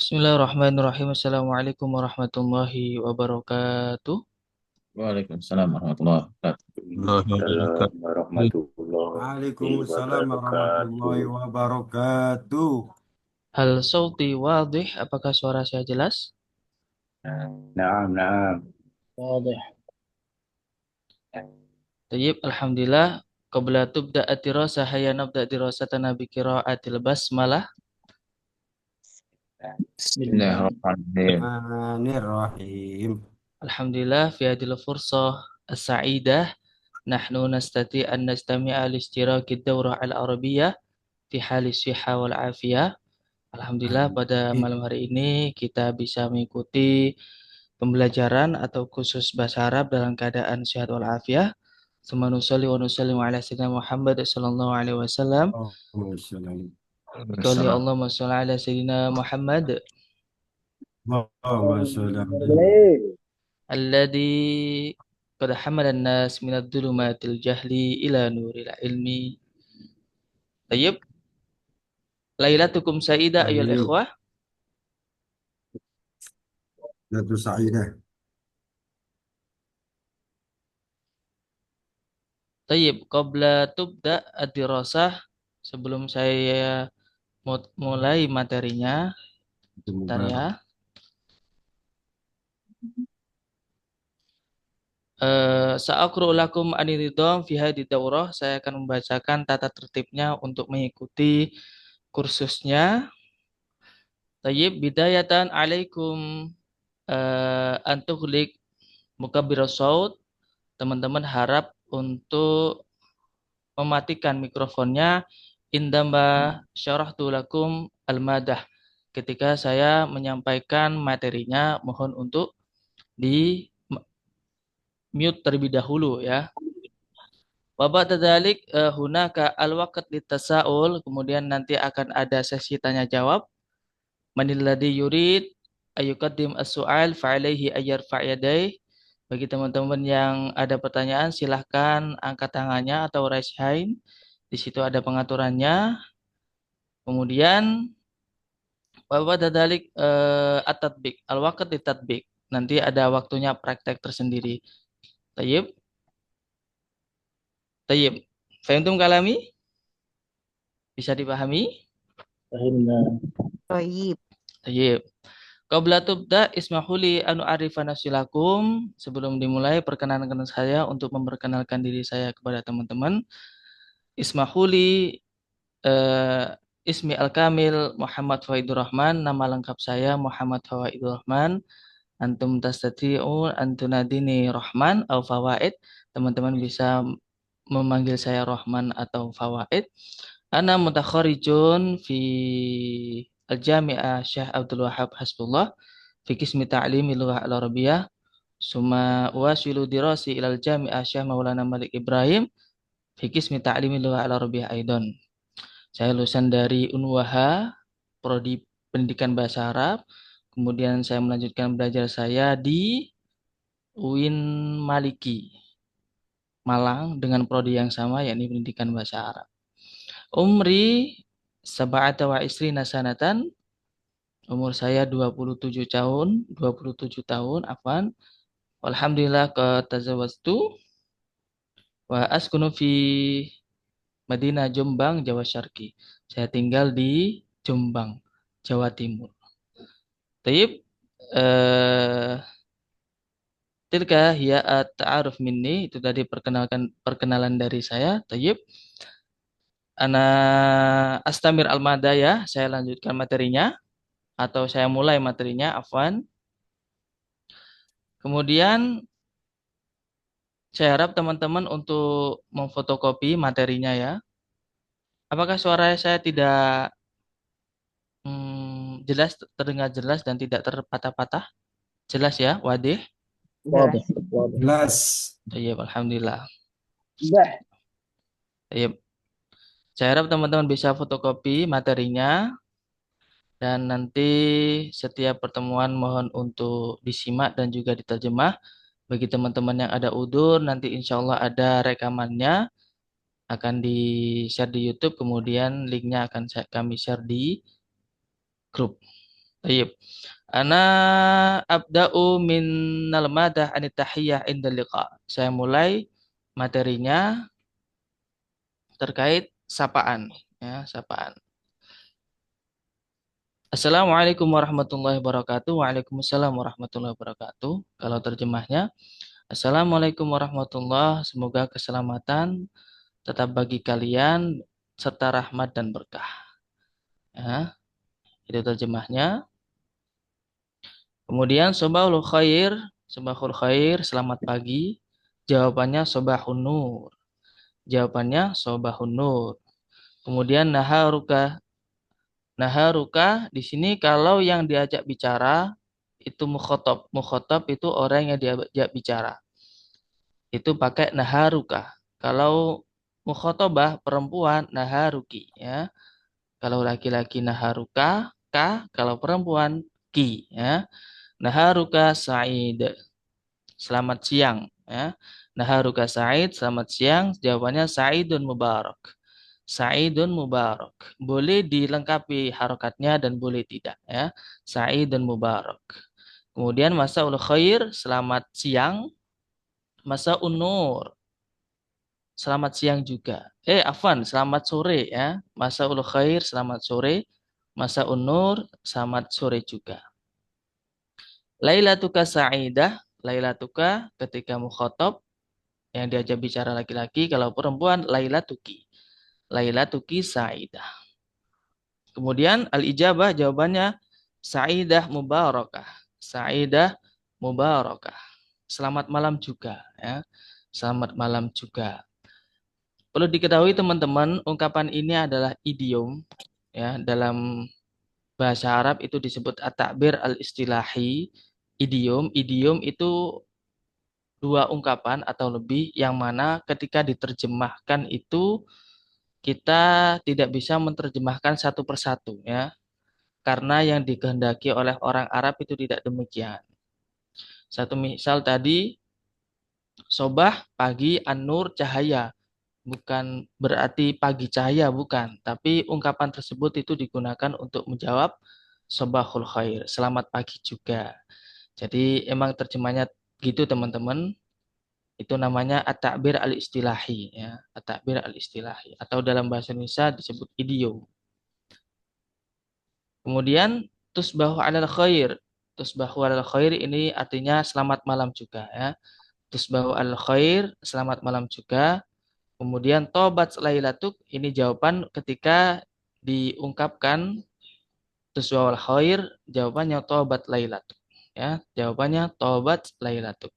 Bismillahirrahmanirrahim. Assalamualaikum warahmatullahi wabarakatuh. Waalaikumsalam warahmatullahi wabarakatuh. Waalaikumsalam Warahmatullahi Waalaikumsalam warahmatullahi wabarakatuh. wabarakatuh. Hal sauti wadih? Apakah suara saya jelas? Naam, naam. Wadih. Tayyib, alhamdulillah. Qabla tubda ad-dirasah hayya nabda dirasatana bi qiraatil basmalah. Bismillah. Bismillahirrahmanirrahim. Bismillahirrahmanirrahim. Alhamdulillah fi hadhil fursah as-sa'idah nahnu nastati an nastami'a li ishtiraki ad-daurah al-arabiyyah fi hali sihha wal afiyah. Alhamdulillah pada malam hari ini kita bisa mengikuti pembelajaran atau khusus bahasa Arab dalam keadaan sehat walafiat. Tsumma nusalli wa nusallimu ala sayyidina Muhammad sallallahu alaihi wasallam. Allahumma shalli Qali Waalaikumsalam. Allahumma shalli ala sayyidina Muhammad Allahumma shalli alaihi. alladzi qad hamala an-nas min adh-dhulumatil jahli ila nuril ilmi. Tayyib, lailatukum sa'idah ayyuhal Baik, ikhwah. Datu Sa'idah. Tayyib, qabla tubda ad-dirasah, sebelum saya mulai materinya, bentar ya. Mubarak. Sa'aqru lakum anididom fi hadhihi daurah. Saya akan membacakan tata tertibnya untuk mengikuti kursusnya. Tayyib, bidayatan alaikum antughliq mukabbirus saut. Teman-teman harap untuk mematikan mikrofonnya indamba syarahtu lakum al-madah. Ketika saya menyampaikan materinya, mohon untuk di mute terlebih dahulu ya. Wa ba'da dzalik hunaka al-waqt litasa'ul, kemudian nanti akan ada sesi tanya jawab. Manil ladzi yurid ayuqaddim as-su'al fa alaihi ayyarfa' yadayhi. Bagi teman-teman yang ada pertanyaan silahkan angkat tangannya atau raise hand. Di situ ada pengaturannya. Kemudian wa ba'da dzalik at-tatbiq, al-waqt litatbiq. Nanti ada waktunya praktek tersendiri. Tayyib. Tayyib. Fahimtum kalami? Bisa dipahami? Fahimna. Toyib. Tayyib. Qabla tubda ismahuli anu arifana silakum. Sebelum dimulai perkenalkan saya untuk memperkenalkan diri saya kepada teman-teman. Ismahuli ismi al-kamil Muhammad Faidur Rahman. Nama lengkap saya Muhammad Faidur Rahman. Antum tastati'u antunadini Rahman atau Fawaid. Teman-teman bisa memanggil saya Rahman atau Fawaid. Ana mutakharijun fi al-Jami'ah Syekh Abdul Wahab Hasbullah fi qismi ta'limi lughah al-arabiyyah. Summa wasilu dirasi ilal Jami'ah Syekh Maulana Malik Ibrahim fi qismi ta'limi lughah al-arabiyyah aidan. Saya lulusan dari Unwaha, prodi pendidikan bahasa Arab. Kemudian saya melanjutkan belajar saya di UIN Maliki, Malang dengan prodi yang sama yakni pendidikan bahasa Arab. Umri sab'ata wa isrina sanatan. Umur saya 27 tahun, 27 tahun, afwan. Alhamdulillah ke tazawwajtu wa askunu fi Madinah Jombang, Jawa Syarqi. Saya tinggal di Jombang, Jawa Timur. Taib, tilka hiya at-ta'aruf minni, itu tadi perkenalan dari saya. Taib, ana astamir al-madaya, saya lanjutkan materinya atau saya mulai materinya, afwan. Kemudian saya harap teman-teman untuk memfotokopi materinya ya. Apakah suara saya tidak jelas, terdengar jelas dan tidak terpatah-patah? Jelas ya, Wadih? Wadah, Jelas. wadah. Jelas. Iya, alhamdulillah. Dah. Iya. Saya harap teman-teman bisa fotokopi materinya dan nanti setiap pertemuan mohon untuk disimak dan juga diterjemah. Bagi teman-teman yang ada udzur, nanti insya Allah ada rekamannya akan di-share di YouTube, kemudian linknya akan kami share di grup. Tayyib. Ana abda'u minnal madah anit tahiyyah inda liqa. Saya mulai materinya terkait sapaan, ya, sapaan. Assalamualaikum warahmatullahi wabarakatuh. Waalaikumsalam warahmatullahi wabarakatuh. Kalau terjemahnya, Assalamualaikum warahmatullahi, semoga keselamatan tetap bagi kalian serta rahmat dan berkah. Ya, itu terjemahnya. Kemudian sobahul khair, selamat pagi. Jawabannya sobahun nur. Jawabannya sobahun nur. Kemudian naharuka di sini kalau yang diajak bicara itu mukhotob. Mukhotob itu orang yang diajak bicara. Itu pakai naharuka. Kalau mukhotobah perempuan naharuki, ya. Kalau laki-laki naharuka ka, kalau perempuan ki, ya. Naharuka Sa'id. Selamat siang, ya. Naharuka Sa'id, selamat siang. Jawabannya Sa'idun Mubarak. Sa'idun Mubarak. Boleh dilengkapi harokatnya dan boleh tidak, ya. Sa'idun Mubarak. Kemudian Masa'ul Khair, selamat siang. Masa'un Nur, selamat siang juga. Afwan, selamat sore, ya. Masa'ul Khair, selamat sore. Masa'un Nur, selamat sore juga. Lailatuka Sa'idah, Lailatuka ketika mukhotob yang diajak bicara laki-laki, kalau perempuan Lailatuki. Lailatuki Sa'idah. Kemudian al-ijabah jawabannya Sa'idah Mubarakah. Sa'idah Mubarakah. Selamat malam juga, ya. Selamat malam juga. Perlu diketahui teman-teman, ungkapan ini adalah idiom, ya. Dalam bahasa Arab itu disebut at-ta'bir al-istilahi. Idiom itu dua ungkapan atau lebih yang mana ketika diterjemahkan itu kita tidak bisa menerjemahkan satu persatu, ya, karena yang dikehendaki oleh orang Arab itu tidak demikian. Satu misal tadi, sobah pagi, an-nur cahaya, bukan berarti pagi cahaya, bukan, tapi ungkapan tersebut itu digunakan untuk menjawab sobahul khair, selamat pagi juga. Jadi emang terjemahnya gitu teman-teman. Itu namanya at-ta'bir al-istilahi, ya, at-ta'bir al-istilahi atau dalam bahasa Indonesia disebut idiom. Kemudian tusbahu 'alal khair. Tusbahu 'alal khair ini artinya selamat malam juga, ya. Tusbahu 'alal khair, selamat malam juga. Kemudian tobat lailatuk, ini jawaban ketika diungkapkan tusbahu 'alal khair, jawabannya tobat lailatuk, ya. Jawabannya tobat lailatuk.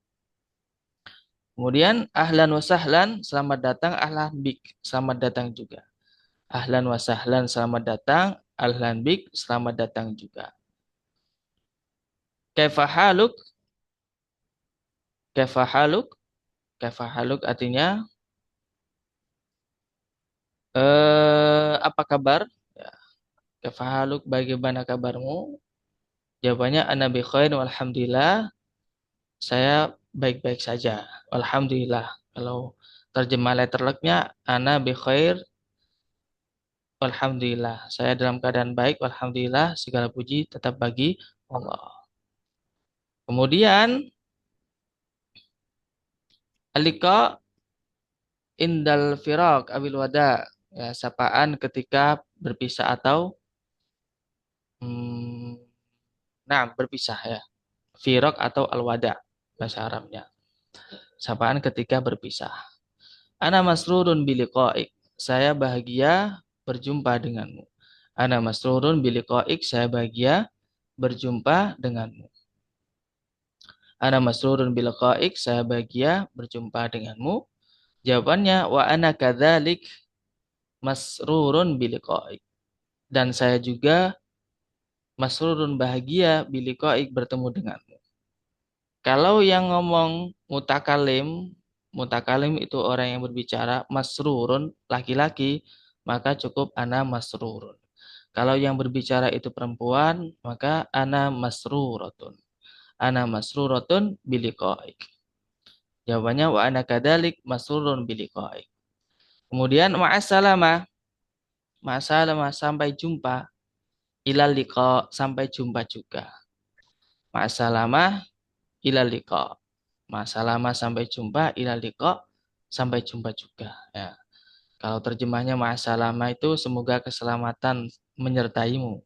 Kemudian ahlan wa sahlan, selamat datang, ahlan bik, selamat datang juga. Ahlan wa sahlan, selamat datang, ahlan bik, selamat datang juga. Kaifa haluk? Kaifa haluk? Kaifa haluk artinya apa kabar? Ya. Kaifa haluk, bagaimana kabarmu? Jawabannya ana bi khair walhamdulillah. Saya baik-baik saja. Alhamdulillah. Kalau terjemah letterlocknya ana bi khair walhamdulillah. Saya dalam keadaan baik, walhamdulillah, segala puji tetap bagi Allah. Kemudian alika indal firaq abil wada, ya, sapaan ketika berpisah atau berpisah, ya. Firaq atau al-wada bahasa Arabnya. Sapaan ketika berpisah. Ana masrurun biliqa'ik. Saya bahagia berjumpa denganmu. Ana masrurun biliqa'ik, saya bahagia berjumpa denganmu. Ana masrurun biliqa'ik, saya bahagia berjumpa denganmu. Jawabannya wa ana kadzalik masrurun biliqa'ik. Dan saya juga masrurun bahagia biliqa'ik bertemu denganmu. Kalau yang ngomong mutakalim, mutakalim itu orang yang berbicara, masrurun laki-laki, maka cukup ana masrurun. Kalau yang berbicara itu perempuan, maka ana masruratun. Ana masruratun biliqa'ik. Jawabannya wa ana kadzalik masrurun biliqa'ik. Kemudian ma'assalamah. Ma'assalamah, sampai jumpa. ilal liqa, sampai jumpa juga. Ma'assalamah, ilal liqa. Ma'assalamah, sampai jumpa, ilal liqa, sampai jumpa juga. Ya. Kalau terjemahnya ma'assalamah itu semoga keselamatan menyertaimu.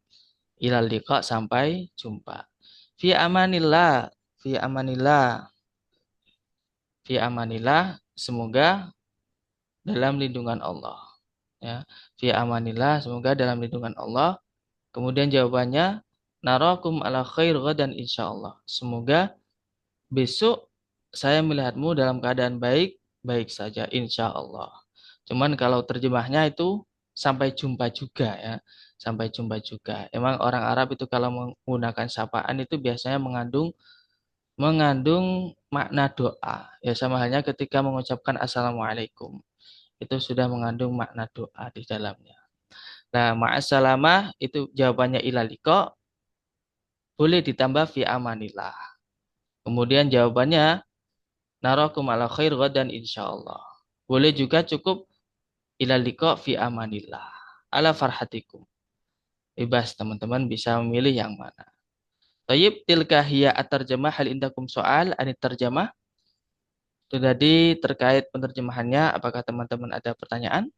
Ilal liqa, sampai jumpa. Fi amanillah, fi amanillah, fi amanillah, semoga dalam lindungan Allah. Ya, fi amanillah, semoga dalam lindungan Allah. Kemudian jawabannya, narakum ala khair ghadan insyaallah. Semoga besok saya melihatmu dalam keadaan baik, baik saja insyaallah. Cuman kalau terjemahnya itu sampai jumpa juga ya. Sampai jumpa juga. Emang orang Arab itu kalau menggunakan sapaan itu biasanya mengandung makna doa. Ya sama halnya ketika mengucapkan assalamualaikum. Itu sudah mengandung makna doa di dalamnya. Nah, ma'assalamah itu jawabannya ilaliko, boleh ditambah fi amanillah. Kemudian jawabannya narakum ala khair dan insyaallah. Boleh juga cukup ilaliko fi amanillah. Ala farhatikum. Bebas teman-teman bisa memilih yang mana. Tayyib tilka hiya at-tarjamah, hal indakum soal anit terjemah. Itu tadi terkait penerjemahannya, apakah teman-teman ada pertanyaan?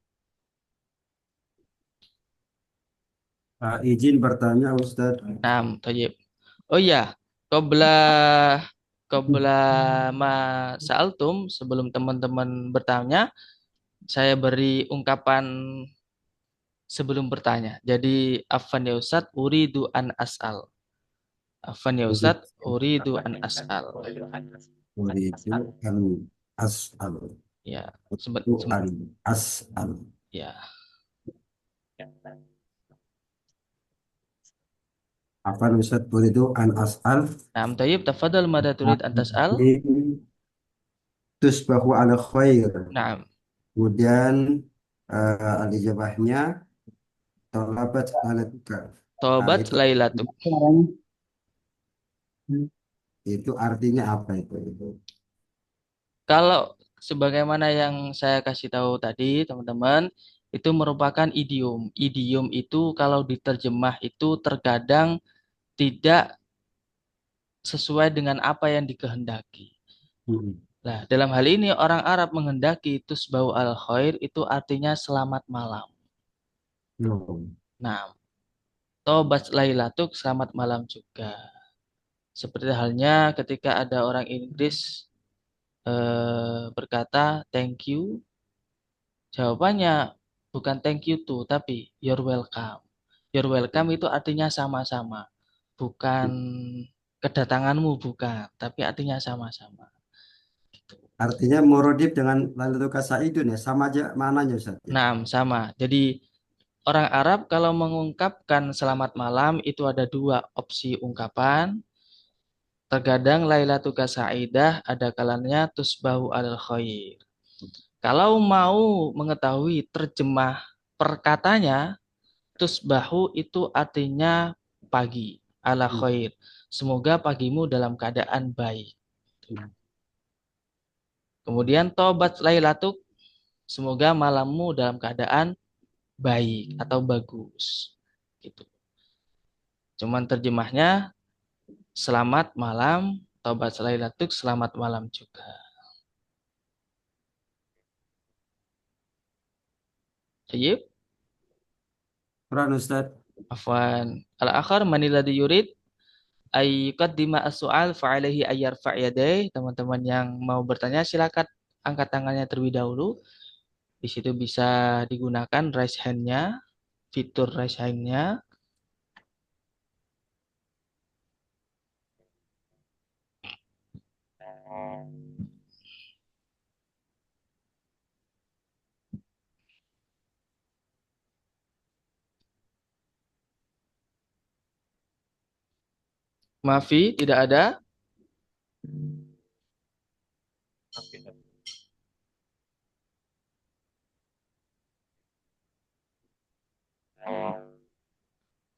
Izin bertanya Ustaz. Nah, tayyib. Oh iya, qabla qabla ma sa'altum, sebelum teman-teman bertanya, saya beri ungkapan sebelum bertanya. Jadi, afan ya Ustaz, uridu an as'al. Afan ya Ustaz, uridu an as'al. Uridu an as'al. Ya, Uridu an as'al. ya. Apa Ustaz? Uridu an as'al. Nah, tayyib, tafadhal mada turid an tas'al. Tusbahu ala khair. Nah, Kemudian al-ijabahnya talabat lailatika. tobat Itu lailatuk. itu artinya apa itu? Kalau sebagaimana yang saya kasih tahu tadi, teman-teman, itu merupakan idiom. Idiom itu kalau diterjemah itu terkadang tidak sesuai dengan apa yang dikehendaki. Nah, dalam hal ini orang Arab menghendaki tusbau al khair itu artinya selamat malam. Nah, tobat lailatuk, selamat malam juga. Seperti halnya ketika ada orang Inggris berkata thank you, jawabannya bukan thank you to, tapi you're welcome. You're welcome itu artinya sama-sama, bukan kedatanganmu, bukan, tapi artinya sama-sama. Gitu. Artinya muradif dengan lailatul saidun ya, sama aja maknanya Ustaz. Nah, sama. Jadi orang Arab kalau mengungkapkan selamat malam itu ada dua opsi ungkapan. Terkadang Lailatul Sa'idah ada kalanya tusbahu al khair. Kalau mau mengetahui terjemah perkatanya, tusbahu itu artinya pagi, ala khair. Semoga pagimu dalam keadaan baik. Kemudian tobat lailatuk, semoga malammu dalam keadaan baik atau bagus. Gitu. Cuman terjemahnya selamat malam, tobat lailatuk, selamat malam juga. Tayyib. Quran Ustaz. Afwan. Al-akhar manilladhi yurid ay qaddima as-su'al fa'alaihi ayyarfa' yadayh. Teman-teman yang mau bertanya silakan angkat tangannya terlebih dahulu. Di situ bisa digunakan raise hand-nya, fitur raise hand-nya. Maafi, tidak ada.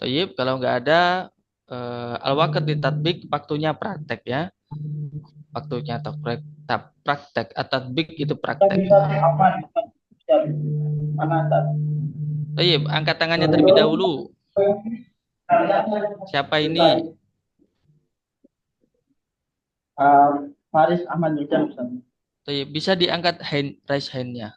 Tayyib, kalau nggak ada al-waqt di tatbik, waktunya praktek ya. Waktunya atau praktek. At-tatbik itu praktek. Tayyib, angkat tangannya terlebih dahulu. Siapa ini? Faris Ahmad Mirjan Ustaz. Tayyib, bisa diangkat raise hand-nya.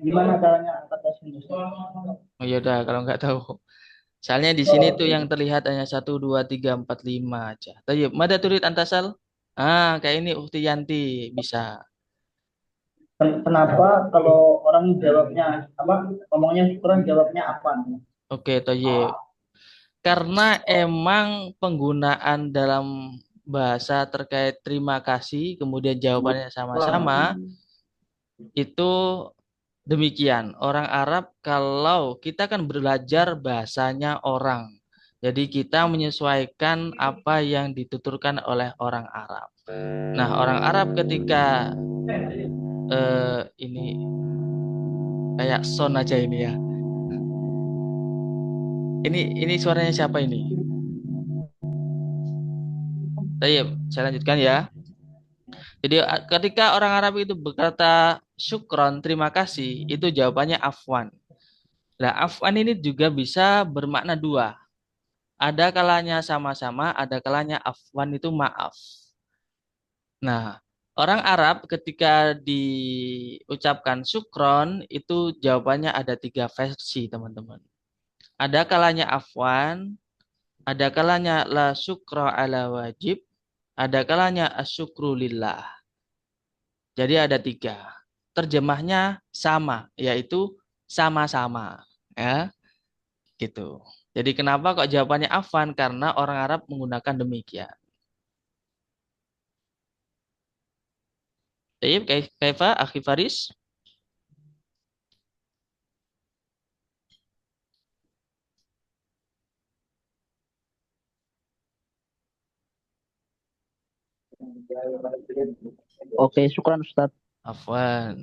Gimana caranya angkat tasbih Ustaz? Oh ya udah kalau nggak tahu. Soalnya di sini tuh yang terlihat hanya 1, 2, 3, 4, 5 aja. Tayyib, mada turid antasal? Kayak ini Ukti Yanti bisa. Kenapa kalau orang jawabnya apa? Ngomongnya syukuran jawabnya apa? Oke, Tayyib. Karena emang penggunaan dalam bahasa terkait terima kasih, kemudian jawabannya sama-sama, itu demikian. Orang Arab kalau kita kan belajar bahasanya orang. Jadi kita menyesuaikan apa yang dituturkan oleh orang Arab. Nah, orang Arab ketika ini kayak son aja ini ya. Ini suaranya siapa ini? Baik, saya lanjutkan ya. Jadi ketika orang Arab itu berkata syukron, terima kasih, itu jawabannya afwan. Nah, afwan ini juga bisa bermakna dua. Ada kalanya sama-sama, ada kalanya afwan itu maaf. Nah, orang Arab ketika diucapkan syukron, itu jawabannya ada 3 versi, teman-teman. Ada kalanya afwan, ada kalanya la syukra ala wajib, ada kalanya asyukru lillah. Jadi ada 3. Terjemahnya sama, yaitu sama-sama. Ya, gitu. Jadi kenapa kok jawabannya afwan? Karena orang Arab menggunakan demikian. Baik, kaifa akhi Faris? Oke, syukuran Ustaz. Afwan.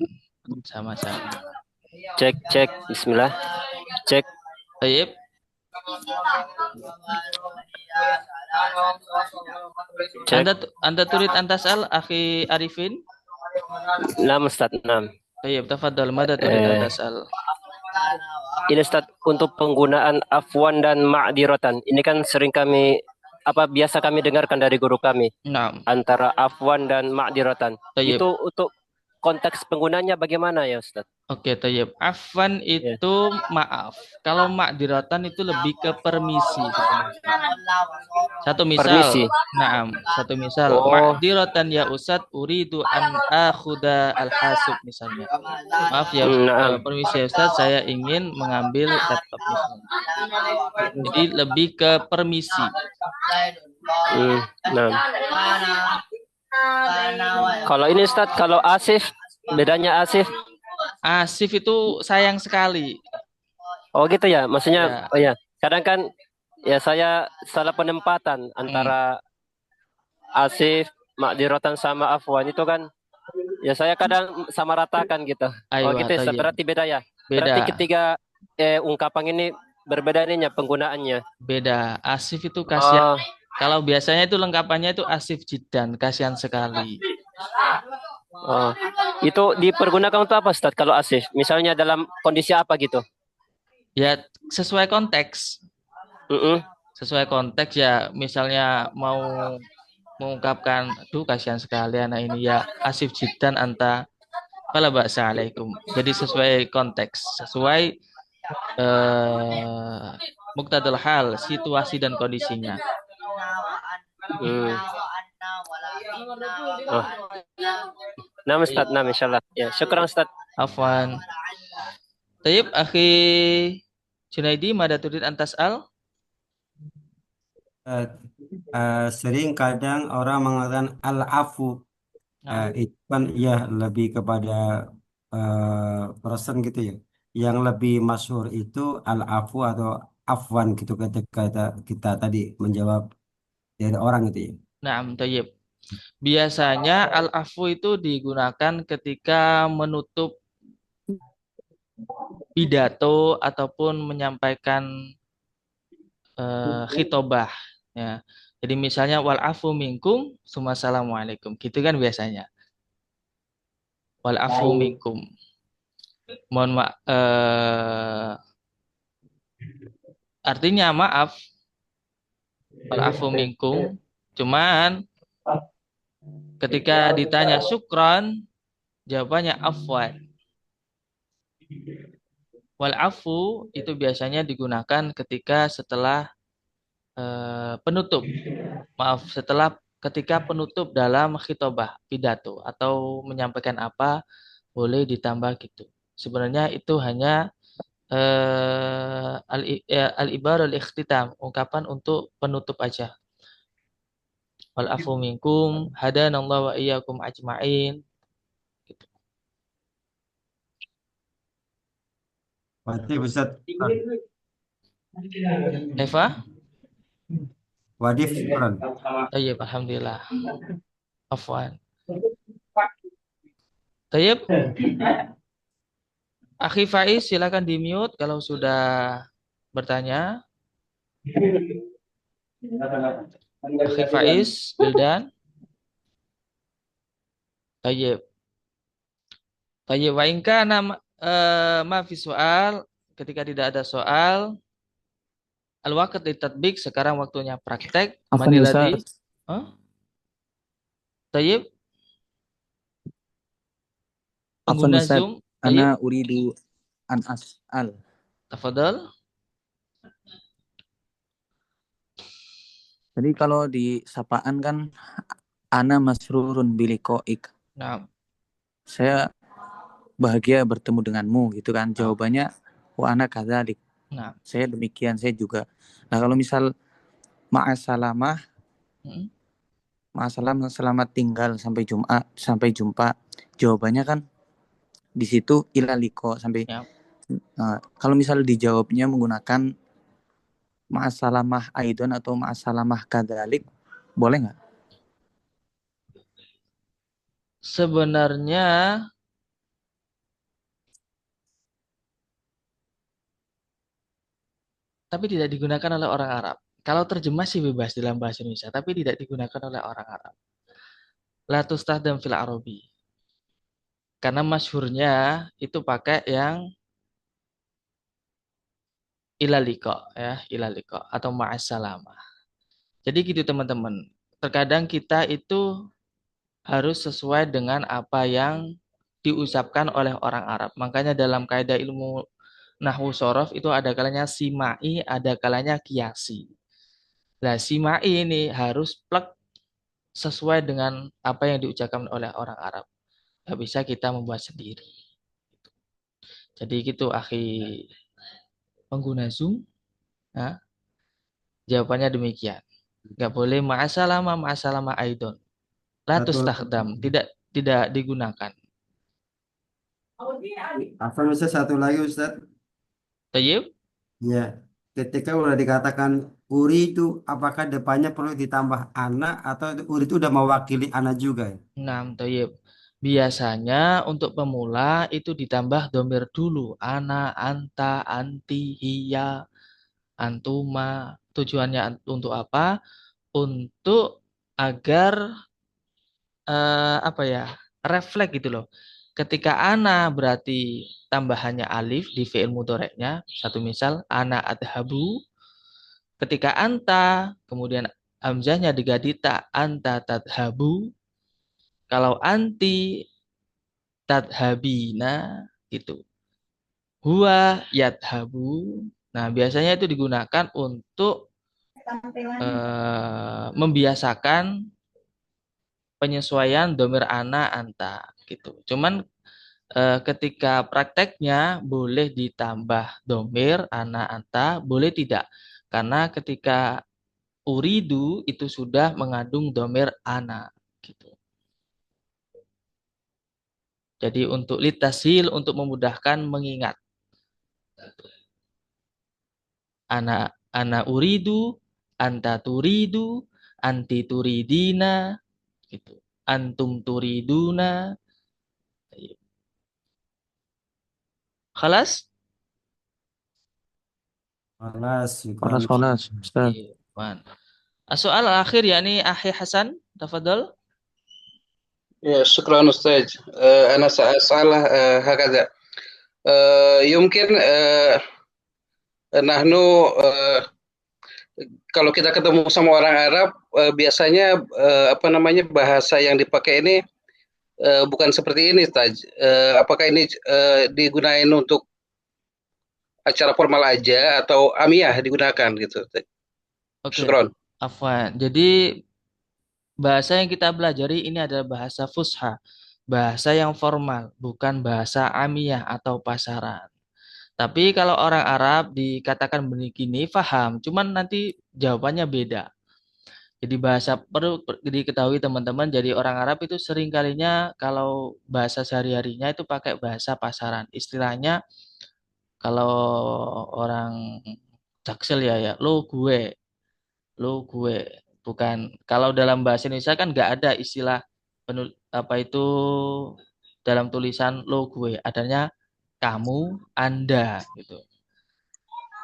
Sama-sama. Cek, cek. Bismillah. Cek. Baik. Cek. Anda turid antasal akhi Arifin? Nam, Ustaz. Nam. Baik, tafadhal mada turid antasal. Ini Ustaz, untuk penggunaan afwan dan ma'diratan. Ini kan sering kami, biasa kami dengarkan dari guru kami. Nah, Antara afwan dan ma'diratan. Tayyib. Itu untuk konteks penggunanya bagaimana ya Ustaz? Oke, Tayyib. Afwan itu maaf. Kalau ma'diratan itu lebih ke permisi sebenarnya. Satu misal. Permisi. Naam, satu misal. Oh. Ma'diratan ya Ustaz, uridu an akhuda al-hasib misalnya. Maaf ya, permisi ya Ustaz, saya ingin mengambil laptop misalnya. Jadi lebih ke permisi. Nah. Kalau ini Ustaz, kalau asif, bedanya asif? Asif itu sayang sekali. Oh gitu ya, maksudnya Ya. Oh ya, kadang kan ya saya salah penempatan antara asif, ma'diratan sama afwan itu kan ya saya kadang sama ratakan gitu. Aywa, gitu ya, berarti beda ya. Beda. Berarti ketiga ungkapan ini berbeda ininya penggunaannya. Beda. Asif itu kasihan. Kalau biasanya itu lengkapannya itu asif jidan, kasihan sekali. Oh, itu dipergunakan untuk apa Ustaz kalau asif? Misalnya dalam kondisi apa gitu? Ya sesuai konteks. Sesuai konteks ya, misalnya mau mengungkapkan, aduh kasihan sekali anak ini ya, asif jidan anta fala ba'sa alaikum. Jadi sesuai konteks, sesuai muqtadal hal, situasi dan kondisinya. Nama Ustaz, nama insyaallah. Ya, syukran Ustaz. Afwan. Tayyib, akhi Junaidi, mada turid antas al? Sering kadang orang mengatakan al-afu. Itu kan ya lebih kepada person gitu ya. Yang lebih masyhur itu al-afu atau afwan gitu ketika kita tadi menjawab dari orang itu ya. Naam, tayyib. Biasanya al-afu itu digunakan ketika menutup pidato ataupun menyampaikan khitobah ya. Jadi misalnya wal afu minkum, assalamualaikum. Gitu kan biasanya. wal afu minkum. Mohon maaf, artinya maaf, wal afu minkum. Cuman ketika ditanya syukran, jawabannya afwan. Wal afu itu biasanya digunakan ketika setelah penutup. Maaf, setelah ketika penutup dalam khitobah, pidato atau menyampaikan apa boleh ditambah gitu. Sebenarnya itu hanya al-ibarul ikhtitam, ungkapan untuk penutup aja. Wal afu minkum hadanallahu wa iyyakum ajma'in gitu. Berarti Ustaz, Eva? wadif syukran. Tayyib, alhamdulillah. Afwan. Tayyib, Akhi Faiz silakan di-mute kalau sudah bertanya. Akhi Faiz, Wildan. Tayyib. Tayyib wa in kana ma fi soal, ketika tidak ada soal, al-waqt litatbik, sekarang waktunya praktek. Afwan ya Maniladi. Ustaz, Huh? Tayyib, Afwan pengguna Ustaz, Zoom. ana Tayyib, uridu an as'al. tafadhal. Jadi kalau di sapaan kan ana masrurun biliqaik. Nah, Saya bahagia bertemu denganmu gitu kan. Jawabannya wa ana kadzalik. nah. Saya demikian, saya juga. Nah, kalau misal ma'asalamah, Hmm. ma'asalam selamat tinggal sampai jumpa. Jawabannya kan di situ ila liqa sampai. Ya. Kalau misal dijawabnya menggunakan ma'asalamah aidon atau ma'asalamah kadzalik, boleh nggak? Sebenarnya tapi tidak digunakan oleh orang Arab. Kalau terjemah sih bebas dalam bahasa Indonesia, tapi tidak digunakan oleh orang Arab. La tustahdam fil Arabi. Karena masyhurnya itu pakai yang ilaliko ya, ilaliko atau ma'assalamah. Jadi gitu teman-teman. Terkadang kita itu harus sesuai dengan apa yang diucapkan oleh orang Arab. Makanya dalam kaidah ilmu nahwu sorof itu ada kalanya simai, ada kalanya kiasi. Nah, simai ini harus plek sesuai dengan apa yang diucapkan oleh orang Arab. Nggak bisa kita membuat sendiri. Jadi gitu, akhi pengguna Zoom. Nah, jawabannya demikian. Nggak boleh ma'asalama aidon. Satu, Latus takdam. Tidak digunakan. Afwan Ustaz, satu lagi Ustaz. Tayyib? Ya, ketika udah dikatakan uri itu, apakah depannya perlu ditambah anak atau uri itu udah mewakili anak juga ya? Nah, tayyib. Biasanya untuk pemula itu ditambah domir dulu. Ana, anta, anti, hiya, antuma. Tujuannya untuk apa? Untuk agar apa ya? Refleks gitu loh. Ketika ana berarti tambahannya alif di fi'il mudhoreknya. Satu misal, ana adhabu. Ketika anta, kemudian hamzahnya diganti ta, anta tadhabu. Kalau anti tadhabina gitu. Huwa yadhabu. Nah, biasanya itu digunakan untuk membiasakan penyesuaian domir ana anta gitu. Cuman ketika prakteknya boleh ditambah domir ana anta, boleh tidak. Karena ketika uridu itu sudah mengandung domir ana gitu. Jadi untuk litasil, untuk memudahkan mengingat. Ana uridu, anta turidu, anti turidina, gitu. Antum turiduna. Khalas? Alas, syukran. Kholas, Ustaz. Iya. Soal akhir yakni Akhi Hasan, tafadhol. شكرا أستاذ. أنا سأسأل هكذا. يمكن نحن kalau kita ketemu sama orang Arab, biasanya apa namanya bahasa yang dipakai ini bukan seperti ini, Ustaz. Apakah ini digunakan untuk acara formal aja atau amiyah digunakan gitu? Oke, Syukron. afwan. Jadi bahasa yang kita pelajari ini adalah bahasa fusha, bahasa yang formal, bukan bahasa amiyah atau pasaran. Tapi kalau orang Arab dikatakan begini, faham, cuman nanti jawabannya beda. Jadi bahasa perlu diketahui teman-teman, jadi orang Arab itu sering kalinya kalau bahasa sehari-harinya itu pakai bahasa pasaran. Istilahnya kalau orang Jaksel ya, lo gue. Bukan, kalau dalam bahasa Indonesia kan nggak ada istilah apa itu dalam tulisan lo gue, adanya kamu, Anda gitu.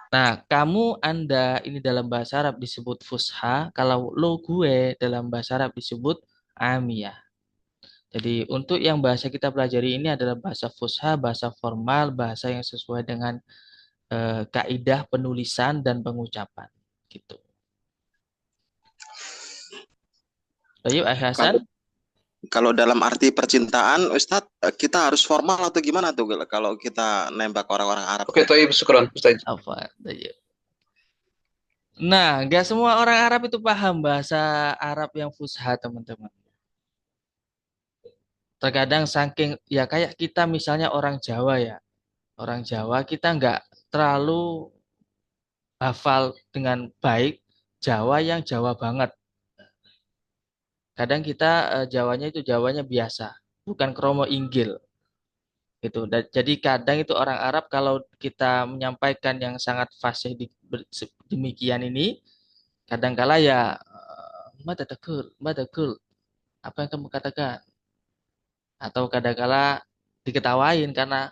Nah, kamu, Anda ini dalam bahasa Arab disebut fusha, kalau lo gue dalam bahasa Arab disebut amiyah. Jadi untuk yang bahasa kita pelajari ini adalah bahasa fusha, bahasa formal, bahasa yang sesuai dengan kaidah penulisan dan pengucapan gitu. Baik, Kalau Hasan. kalau dalam arti percintaan, Ustadz, kita harus formal atau gimana tuh kalau kita nembak orang-orang Arab Oke, tuh? Toib, syukron Ustaz. Apa? Nah, nggak semua orang Arab itu paham bahasa Arab yang fusha, teman-teman. Terkadang saking, ya kayak kita misalnya orang Jawa ya. Orang Jawa kita nggak terlalu hafal dengan baik Jawa yang Jawa banget. Kadang kita Jawanya itu Jawanya biasa, bukan kromo inggil. Gitu. Jadi kadang itu orang Arab kalau kita menyampaikan yang sangat fasih demikian ini, kadangkala ya madakul, apa yang kamu katakan? Atau kadangkala diketawain karena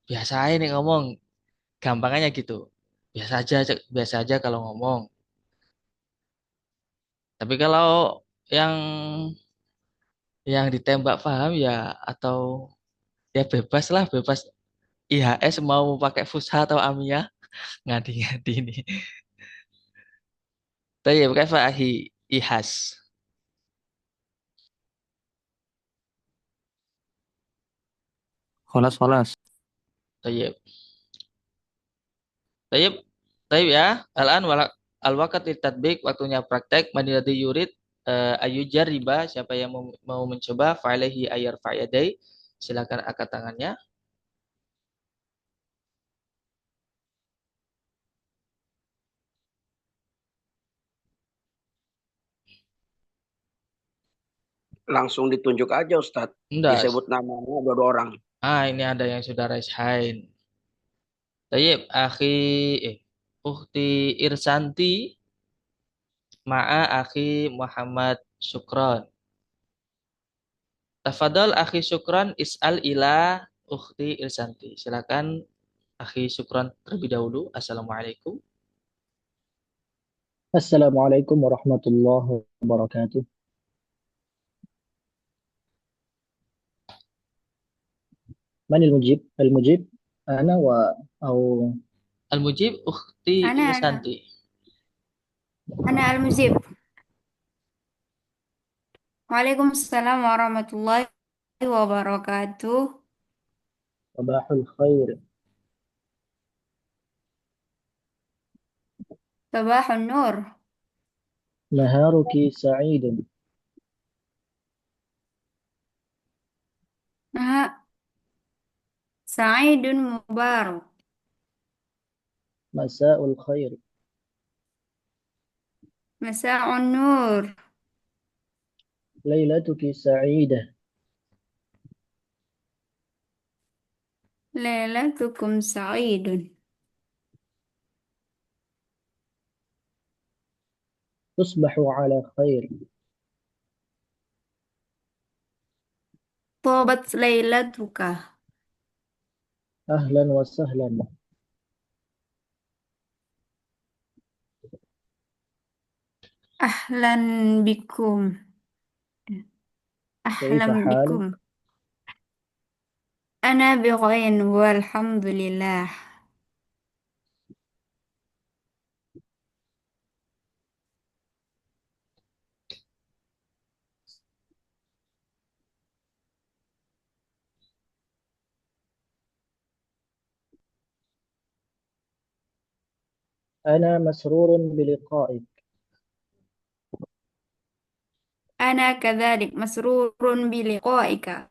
biasa ini ngomong, gampangannya gitu. Biasa aja kalau ngomong. Tapi kalau yang ditembak paham ya atau ya bebas lah, bebas IHS mau pakai fusha atau amiyah, ngadi-ngadi ini. Tapi kaifa Fahi ihas. Kholas. Tayyib. Tayyib. Tayyib ya. Al-waqt litatbik, waktunya praktek. Maniladi yurid ayujar riba, siapa yang mau mencoba fa'alaihi ayar fa'yadai. Silakan angkat tangannya. Langsung ditunjuk aja Ustadz. Enggak. Disebut namanya dua orang. Ini ada yang sudah raise hand. Tayyib, Ukhti Irsanti ma'a akhi Muhammad Syukron. Tafadhol akhi Syukron is'al ila Ukhti Irsanti. Silakan akhi Syukron terlebih dahulu. Assalamualaikum. Assalamualaikum warahmatullahi wabarakatuh. من المجيب؟ المجيب أنا أو Al-Mujib Ukhti أنا Irsanti. المجيب. وعليكم السلام ورحمة الله وبركاته. صباح الخير. صباح النور. نهارك سعيد. سعيد مبارك. مساء الخير. مساء النور. ليلتك سعيدة. ليلتكم سعيد. تصبح على خير. طابت ليلتك. أهلا وسهلا. أهلا بكم. كيف أهلا حالك؟ بكم. أنا بخير والحمد لله. أنا مسرور بلقائك. أنا كذلك مسرور بلقائك.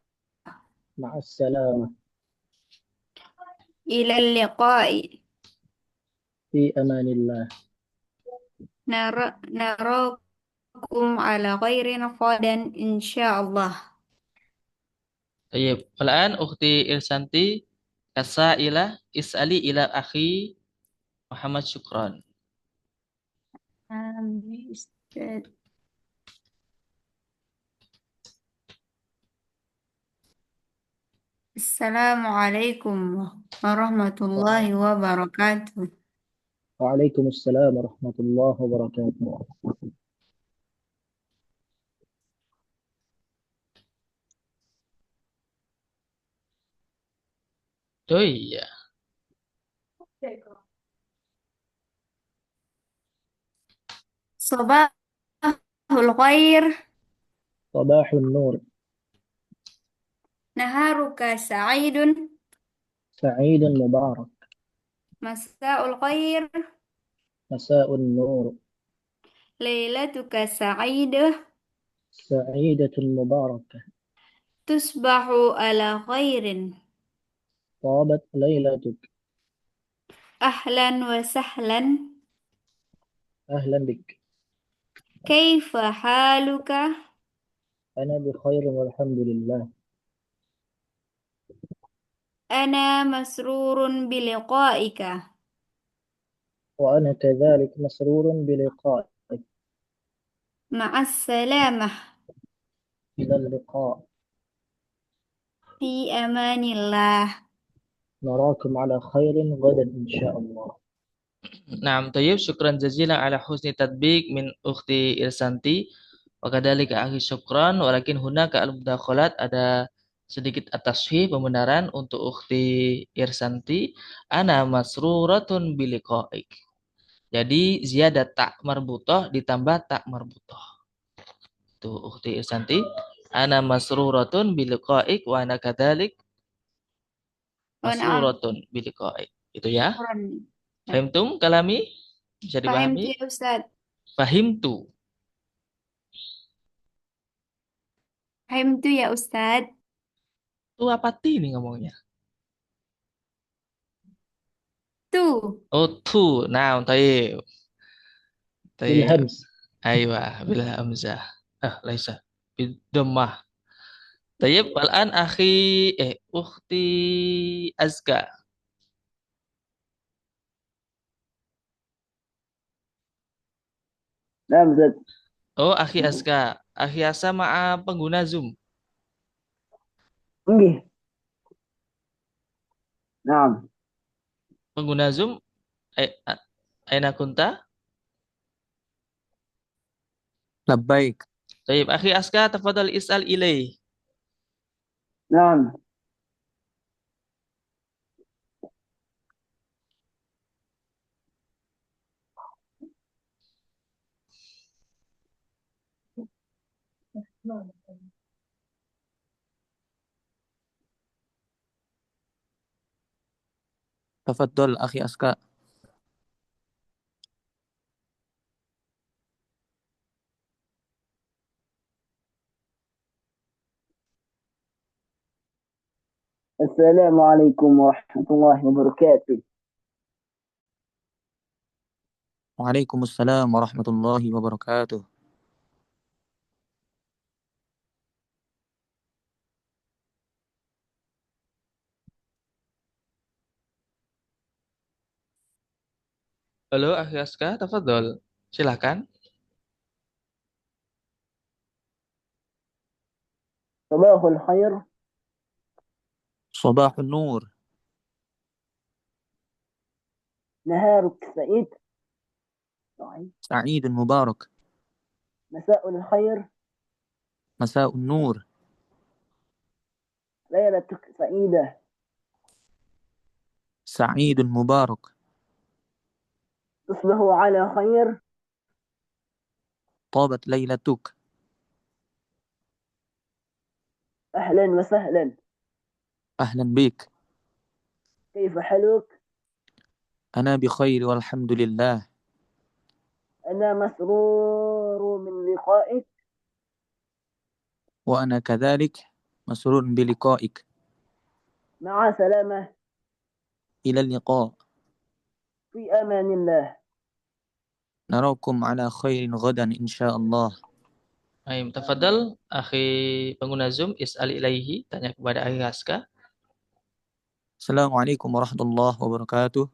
مع السلامة. إلى اللقاء. في أمان الله. نراكم على خير غدا إن شاء الله. طيب والآن أختي إرسانتي كسائلة اسألي إلى أخي محمد شكرا. أستاذ. السلام عليكم ورحمة الله وبركاته. وعليكم السلام ورحمة الله وبركاته. Oh iya. صباح الخير. صباح النور. نهارك سعيد. سعيد مبارك. مساء الخير. مساء النور. ليلتك سعيدة. سعيدة مباركة. تصبح على خير. طابت ليلتك. أهلا وسهلا. أهلا بك. كيف حالك؟ أنا بخير والحمد لله. أنا مسرور بلقائك. وأنا كذلك مسرور بلقائك. مع السلامة. إلى اللقاء. في أمان الله. نراكم على خير غدا إن شاء الله. Nah, طيب syukran jazilan ala husni tadbik min ukhti Irsanti wa kadzalika akhi syukran walakin hunaka al-mudakhalat ada sedikit at-tashih pembenaran untuk ukhti Irsanti ana masruratun biliqaik. Jadi ziyadat tak marbutoh ditambah tak marbutoh. Itu ukhti Irsanti ana masruratun biliqaik wa ana kadzalik وأنا masruratun biliqaik. Itu ya. شكرا. Fahimtum kalami? Bisa فهمت dipahami? يا أستاذ. Fahimtu. فهمت يا أستاذ. Tuh apa ti nih ngomongnya? تو. Oh tuh. Nah, tayyib. Tayyib. بالهمس. Aywa, bila hamzah. Laisa. Bidammah. Tayyib, wal'an akhi ukhti Azka. نعم زاد. Oh, akhi Azka. Akhi Asa ma'a pengguna Zoom. انجي. نعم. Pengguna Zoom aina kunta? Labbaik. Tayyib, akhi Azka tafadhal is'al ilaih. نعم. Tafaddal akhi Aska. السلام عليكم ورحمة الله وبركاته. Waalaikumsalam warahmatullahi wabarakatuh. Halo, akhi Azka, tafadhal. Silakan. صباح الخير. Sabahun nur. نهارك سعيد. Sa'idun mubarak. مساء الخير. Masa'un nur. ليلتك سعيدة. سعيد مبارك. تصبح على خير. طابت ليلتك. أهلا وسهلا. أهلا بك. كيف حالك؟ أنا بخير والحمد لله. أنا مسرور من لقائك. وأنا كذلك مسرور بلقائك. مع سلامة. إلى اللقاء. في أمان الله. نراكم على خير غدا إن شاء الله. Ayo, tafadhal, akhi pengguna Zoom, is'al ilaihi, tanya kepada akhi Haska. Assalamualaikum warahmatullahi wabarakatuh.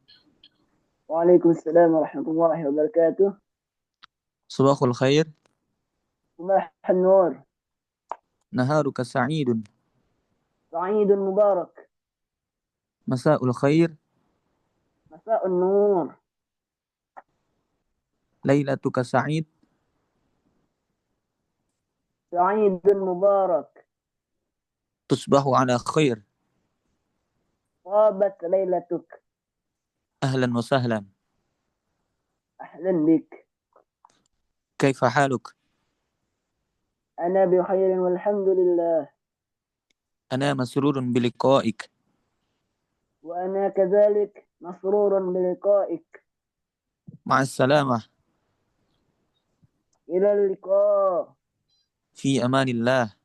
وعليكم السلام ورحمة الله وبركاته. صباح الخير. صباح النور. نهارك سعيد. سعيد مبارك. مساء الخير. مساء النور. ليلتك سعيد. سعيد مبارك. تصبح على خير. طابت ليلتك. أهلا وسهلا. أهلا بك. كيف حالك؟ أنا بخير والحمد لله. أنا مسرور بلقائك. وأنا كذلك مسرور بلقائك. مع السلامة. إلى اللقاء. في أمان الله.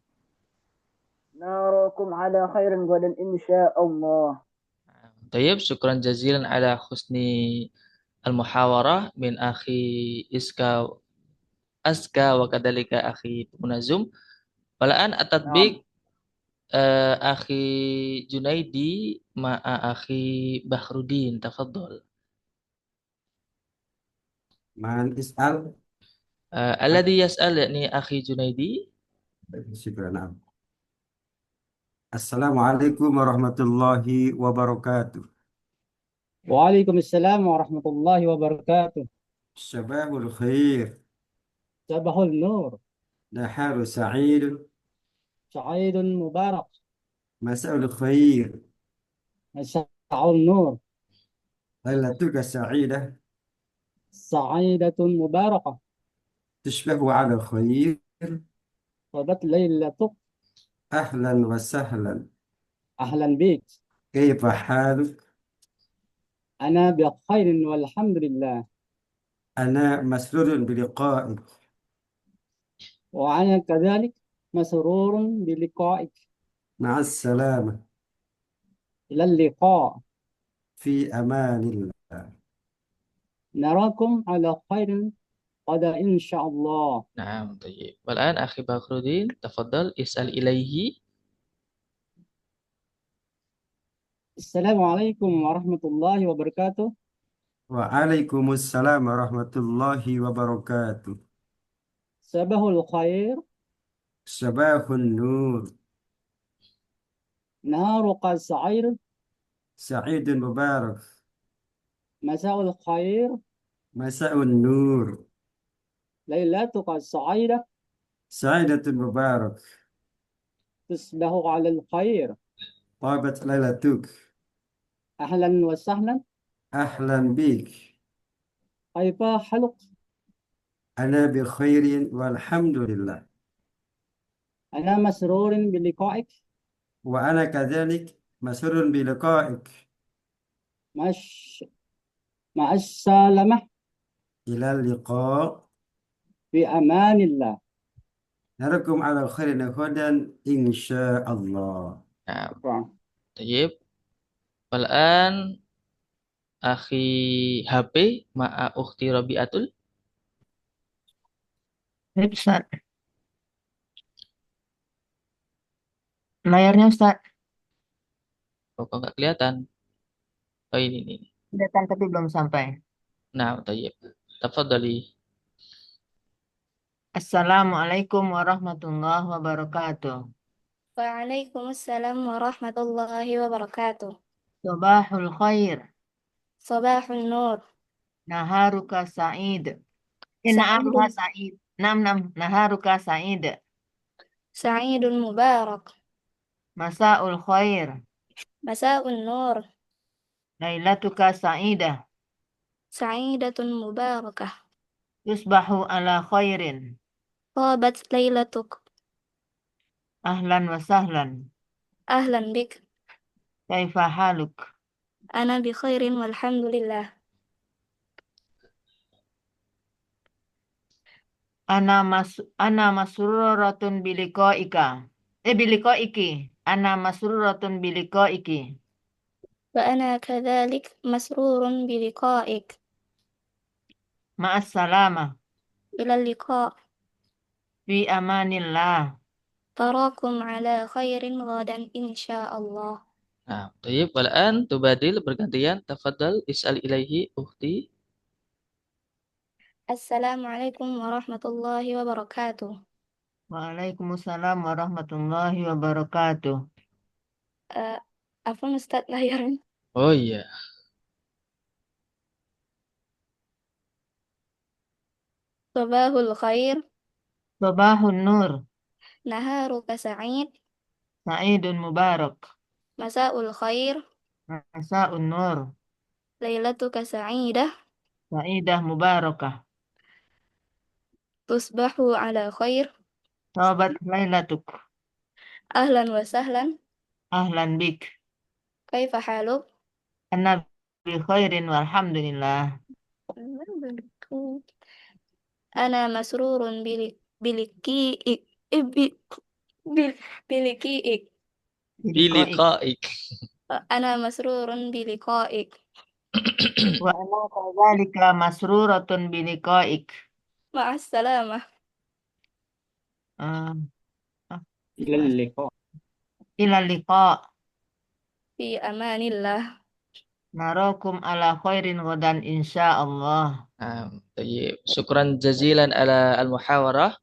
نراكم على خير غدا إن شاء الله. Tayyib, syukran jazilan ala husni al-muhawarah min akhi Aska wa kadalika akhi pengguna Zoom. Walaan at-tatbik akhi Junaidi ma'a akhi Bahrudin, tafadhol. Man is'al. Alladhi yas'al yakni akhi Junaidi. Syukran. Assalamualaikum warahmatullahi wabarakatuh. Waalaikumsalam warahmatullahi wabarakatuh. Sabahul khair. Sabahul nur. Naharu sa'id. Sa'idun mubarak. Masa'ul khair. Masa'ul nur. Lailatuka sa'idah. Sa'idatun mubarakah. Tashbahu ala khair. Tabat laylatuk. Ahlan wa sahlan. Ahlan bik. Kaifa haluk? Ana bi khairin walhamdulillah. Ana masrurun biliqa'ik. Wa ana kadhalik masrurun biliqa'ik. Ma'as salama. Ila liqa. Fi amanillah. Narakum ala khairin qada insyaallah. Naam, tayyib. Walaan akhi Bahrudin, tafadhal is'al ilaihi. Assalamualaikum warahmatullahi wabarakatuh. Waalaikumsalam warahmatullahi wabarakatuh. Sabahul khair. Sabahun nur. Naharuka sa'ir. Sa'idun mubarak. Masa'ul khair. Masa'un nur. Lailatuka sa'idah. Sa'idatun mubarak. Tusbahu ala al-khair. Tabat lailatuk. Ahlan wa sahlan. Ahlan bik. Kaifa haluk? Ana bi khairin walhamdulillah. Ana masrurin biliqa'ik. Wa ana kadhalik masrurun bi liqa'ik. Ma'as salamah. Ila liqa'. Fi amanillah. Narakum ala khairin ghadan insyaallah. Naam, tayyib. Walaan akhi HP ma'a ukhti Rabi'atul. Ustaz, layarnya Ustaz. Kok nggak kelihatan? Oh ini. Kelihatan tapi belum sampai. Nah, tayyib. Tafadhali. Assalamualaikum warahmatullahi wabarakatuh. Waalaikumsalam warahmatullahi wabarakatuh. Sabahul khair. Sabahun nur. Naharuka sa'id. Sa'idun. Naharuka sa'id. Naharuka sa'id. Sa'idun mubarak. Masa'ul khair. Masa'un nur. Lailatuka sa'idah. Sa'idatun mubarakah. Tusbahu ala khairin. Tabat laylatuk. Ahlan wa sahlan. Ahlan bik. Kaifa haluk? Ana bi khairin walhamdulillah. Ana masruratun biliqaika. Biliqaiki. Ana masruratun biliqaiki. Wa ana kadzalik masrurun bi liqa'ik. Ma'as salamah. Ila liqa'. Fi amanillah. Tarakum ala khairin ghadan insyaallah. Nah, baik. Walaan tubadil bergantian. Tafadhal is'al ilaihi ukhti. Assalamualaikum warahmatullahi wabarakatuh. Waalaikumsalam warahmatullahi wabarakatuh. Apa Ustaz layarnya? Oh iya. Sabahul khair. Sabahun nur. Naharuka sa'id. Sa'idun mubarak. Masa'ul khair. Masa'un nur. Lailatuka sa'idah. Sa'idah mubarakah. Tusbahu ala khair. Tabat lailatuk. Ahlan wa sahlan. Ahlan bik. Kaifa haluk? Ana bi khairin walhamdulillah. Ana masrurun biliki'ik. Biliki'ik. Biliqa'ik. Ana masrurun biliqa'ik. Wa ana kadzalika masruratun biliqaik. Ma'as salamah. Ila liqa. Fi amanillah. Narakum ala khairin ghadan insyaallah. Tayyib. Syukran jazilan ala al-muhawarah.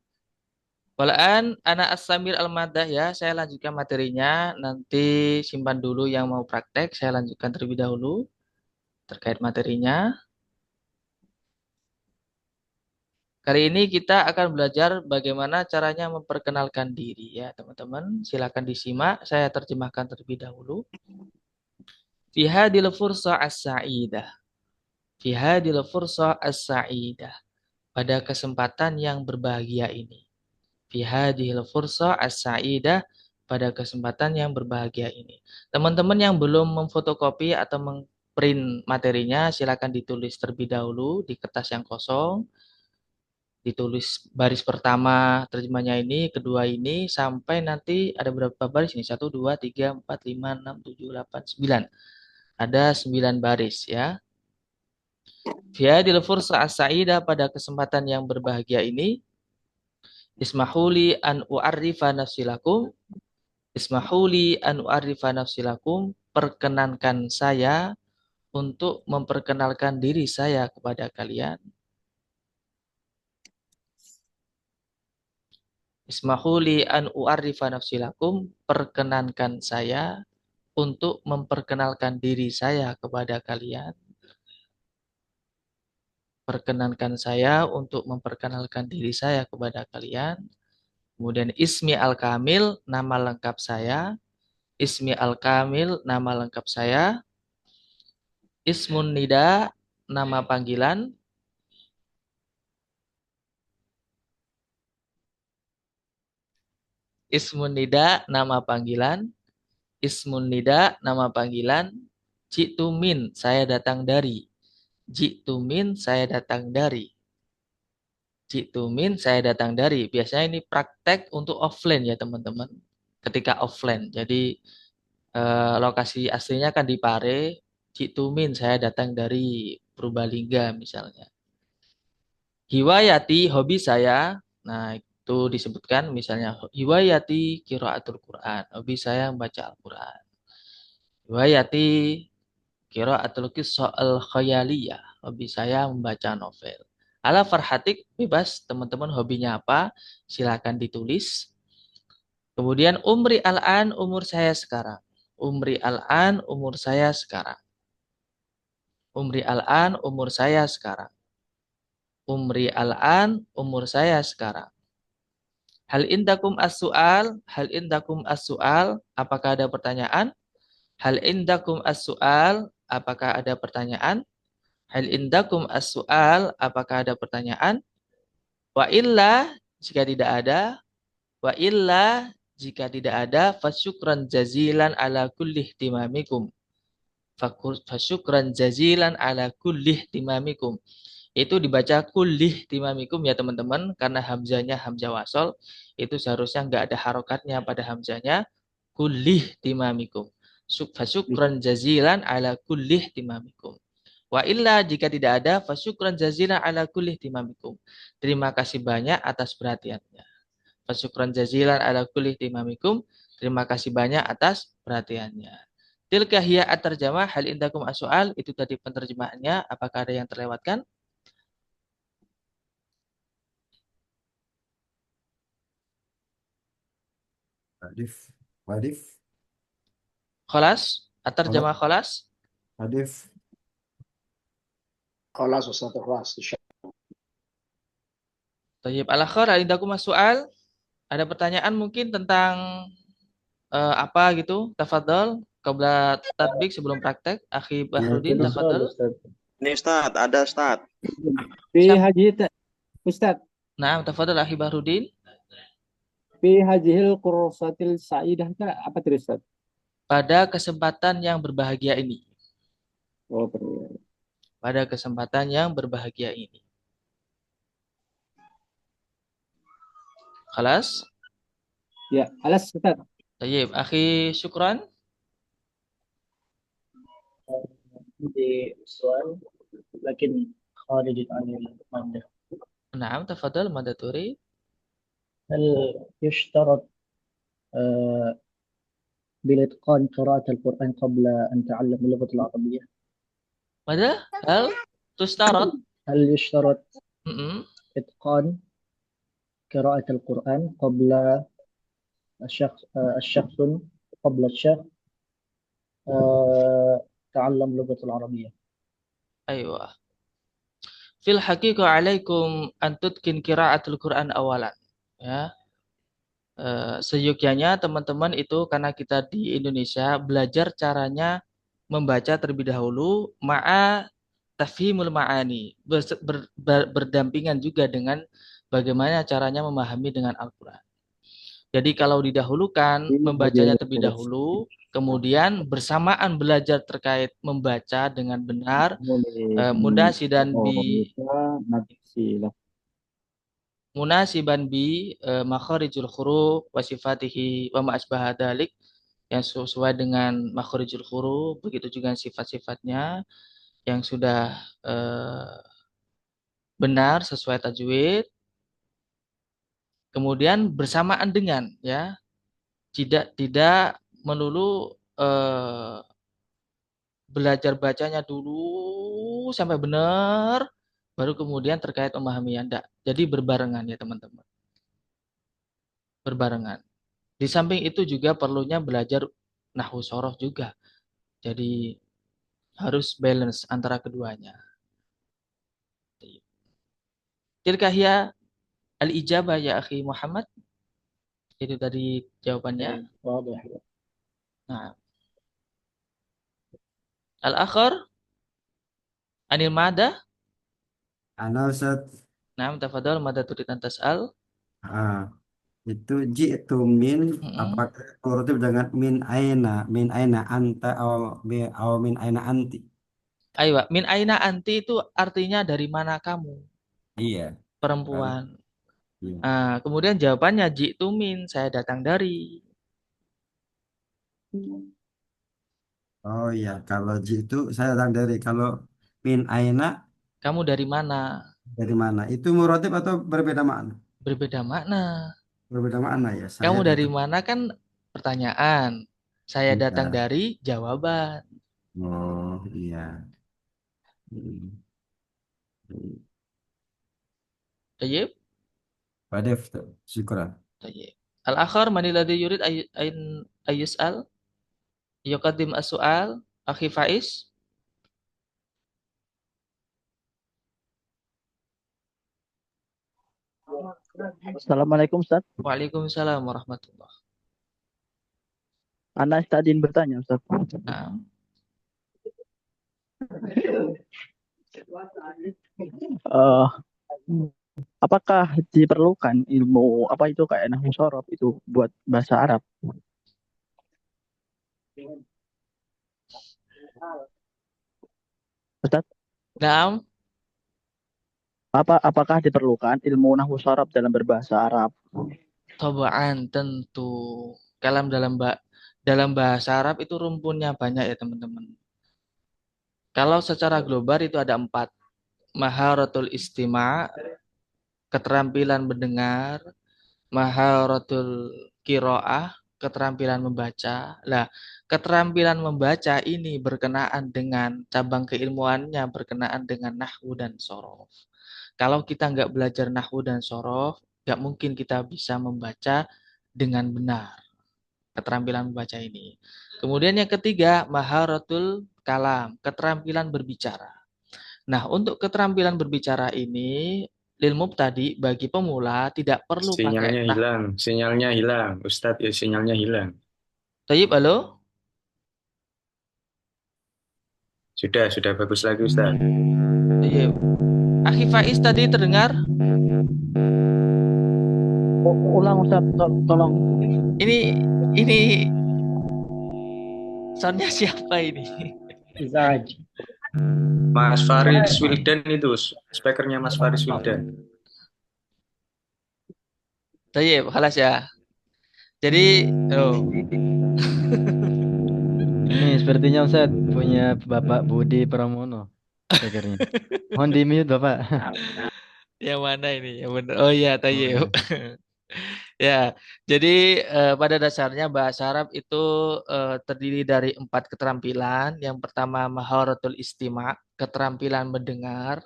Walaan ana as-samir al-madah ya. Saya lanjutkan materinya. Nanti simpan dulu yang mau praktek. Saya lanjutkan terlebih dahulu terkait materinya. Kali ini kita akan belajar bagaimana caranya memperkenalkan diri ya teman-teman. Silakan disimak. Saya terjemahkan terlebih dahulu. Fi hadhil fursa as-sa'idah. Fi hadhil fursa as-sa'idah. Pada kesempatan yang berbahagia ini. Fi hadhil fursa as-sa'idah. Pada kesempatan yang berbahagia ini. Teman-teman yang belum memfotokopi atau memprint materinya, silakan ditulis terlebih dahulu di kertas yang kosong. Ditulis baris pertama terjemahnya ini, kedua ini, sampai nanti ada berapa baris ini? 1, 2, 3, 4, 5, 6, 7, 8, 9. Ada 9 baris ya. Fi hadhil fursa as-sa'idah, pada kesempatan yang berbahagia ini. Ismahuli an u'arrifa nafsilakum. Ismahuli an u'arrifa nafsilakum. Perkenankan saya untuk memperkenalkan diri saya kepada kalian. Ismahuli an u'arrifa nafsilakum. Perkenankan saya untuk memperkenalkan diri saya kepada kalian. Perkenankan saya untuk memperkenalkan diri saya kepada kalian. Kemudian ismi al-kamil, nama lengkap saya. Ismi al-kamil, nama lengkap saya. Ismun nida, nama panggilan. Ismun nida, nama panggilan. Ismun nida, nama panggilan. Jitu min, saya datang dari. Jitu min, saya datang dari. Jitu min, saya datang dari. Biasanya ini praktek untuk offline ya teman-teman. Ketika offline. Jadi lokasi aslinya kan di Pare. Jitu min, saya datang dari Purbalingga misalnya. Hiwayati, hobi saya. Nah, itu disebutkan misalnya hiwayati qiraatul Quran. Hobi saya membaca Al-Quran. Hiwayati qiraatul qissah al-khayaliyah. Hobi saya membaca novel. Ala farhatik, bebas teman-teman hobinya apa? Silakan ditulis. Kemudian umri al-an, umur saya sekarang. Umri al-an, umur saya sekarang. Umri al-an, umur saya sekarang. Umri al-an, umur saya sekarang. Hal indakum as-su'al? Hal indakum as-su'al? Apakah ada pertanyaan? Hal indakum as-su'al? Apakah ada pertanyaan? Hal indakum as-su'al? Apakah ada pertanyaan? Wa illa, jika tidak ada. Wa illa, jika tidak ada. Fasyukran jazilan ala kulli ihtimamikum. Fasyukran jazilan ala kulli ihtimamikum. Itu dibaca kullih timamikum ya teman-teman, karena hamzanya hamzah wasol, itu seharusnya nggak ada harokatnya pada hamzanya, kullih timamikum. Fasyukran jazilan ala kullih timamikum. Wa illa, jika tidak ada, fasyukran jazilan ala kullih timamikum. Terima kasih banyak atas perhatiannya. Fasyukran jazilan ala kullih timamikum. Terima kasih banyak atas perhatiannya. Tilka hiya at-tarjamah hal indakum as-su'al. Itu tadi penerjemahannya. Apakah ada yang terlewatkan? Hadif. Hadif. Kholas? At-tarjamah kholas? Hadif. خلاص أستاذ خلاص إن شاء Tayyib. Al-akhir, indakum as-su'al. Ada pertanyaan mungkin tentang apa gitu? Tafadhol. Qabla tatbik, sebelum praktek. Akhi Bahrudin, الله. tafadhol. Ini Ustadz, ada Ustadz. في هذه أستاذ Nah, tafadhol Akhi Bahrudin. في هذه القرصة السعيدة apa terus Ustaz? Pada kesempatan yang berbahagia ini. Oh, benar. Pada kesempatan yang berbahagia ini. Khalas? Ya, alas Ustaz. Tayyib. Akhi Syukran. عندي سؤال لكن خارج عن المادة. Nah, tafadhol ماذا تريد؟ هل يشترط بالإتقان قراءة القرآن قبل أن تعلم اللغة العربية؟ ماذا؟ هل تشترط؟ هل يشترط Mm-mm. إتقان قراءة القرآن قبل الشخص قبل الشخص تعلم اللغة العربية؟ أيوة. Fil haqiqah alaikum antutkin qiraatul Quran awalan. Ya. Seyogyanya teman-teman itu karena kita di Indonesia belajar caranya membaca terlebih dahulu ma'a tafhimul ma'ani, berdampingan juga dengan bagaimana caranya memahami dengan Al-Quran. Jadi kalau didahulukan membacanya terlebih dahulu, kemudian bersamaan belajar terkait membaca dengan benar, munasiban bi makharijul huruf wa sifatihi wa ma asbaha dzalik, yang sesuai dengan makharijul huruf, begitu juga sifat-sifatnya yang sudah benar sesuai tajwid. Kemudian bersamaan dengan ya, tidak melulu belajar bacanya dulu sampai benar baru kemudian terkait memahami Anda. Jadi berbarengan ya teman-teman. Berbarengan. Di samping itu juga perlunya belajar nahwu shoroh juga. Jadi harus balance antara keduanya. Tilka hiya al-ijabah ya akhi Muhammad. Itu tadi jawabannya. Nah. Al-akhir anil mada. Ana Ustaz. Nah, tafadhal mada turid an tas'al. Itu ji'tu min apakah kurutip dengan min aina anta au min aina anti. Ayo, min aina anti itu artinya dari mana kamu? Iya. Perempuan. Iya. Nah, kemudian jawabannya ji'tu min, saya datang dari. Oh iya, kalau ji'tu saya datang dari. Kalau min aina, kamu dari mana? Dari mana? Itu muratif atau berbeda makna? Berbeda makna. Berbeda makna ya. Kamu dari mana kan pertanyaan. Saya datang dari jawaban. Oh iya. Tayyib. Badef, syukuran. Tayyib. Al-akhar manilladhi yurid ayyus'al yuqaddim as-su'al akhi Faiz. Assalamualaikum Ustaz. Waalaikumsalam warahmatullahi. Anak tadi bertanya Ustaz. Nah, Eh, apakah diperlukan ilmu apa itu kayak nahwu sorof itu buat bahasa Arab? Ustaz, nah, apakah diperlukan ilmu nahwu sorof dalam berbahasa Arab? tobaan tentu. Dalam bahasa Arab itu rumpunnya banyak ya teman-teman. Kalau secara global itu ada 4. Maharatul istima', keterampilan mendengar, maharatul qiraah, keterampilan membaca. Lah, keterampilan membaca ini berkenaan dengan cabang keilmuannya berkenaan dengan nahwu dan sorof. Kalau kita nggak belajar nahwu dan sorof, nggak mungkin kita bisa membaca dengan benar. Keterampilan membaca ini. Kemudian yang ketiga, maharatul kalam, keterampilan berbicara. Nah, untuk keterampilan berbicara ini, lil mubtadi bagi pemula tidak perlu pakai Sinyalnya hilang, Ustadz ya sinyalnya hilang. Tayyib, halo? Sudah bagus lagi Ustadz. Tayyib. Akhi Faiz tadi terdengar? Ulang Ustaz, tolong. Ini soundnya siapa ini? Mas Faris Wildan itu, speakernya Mas Faris Wildan. Tayyib, halas ya. Jadi, Ini sepertinya Ustaz punya Bapak Budi Pramono speakernya. Mohon di mute Bapak. yang mana ini? Yang benar. Oh iya, Tayyib. Ya, jadi pada dasarnya bahasa Arab itu terdiri dari 4 keterampilan. Yang pertama maharatul istima', keterampilan mendengar.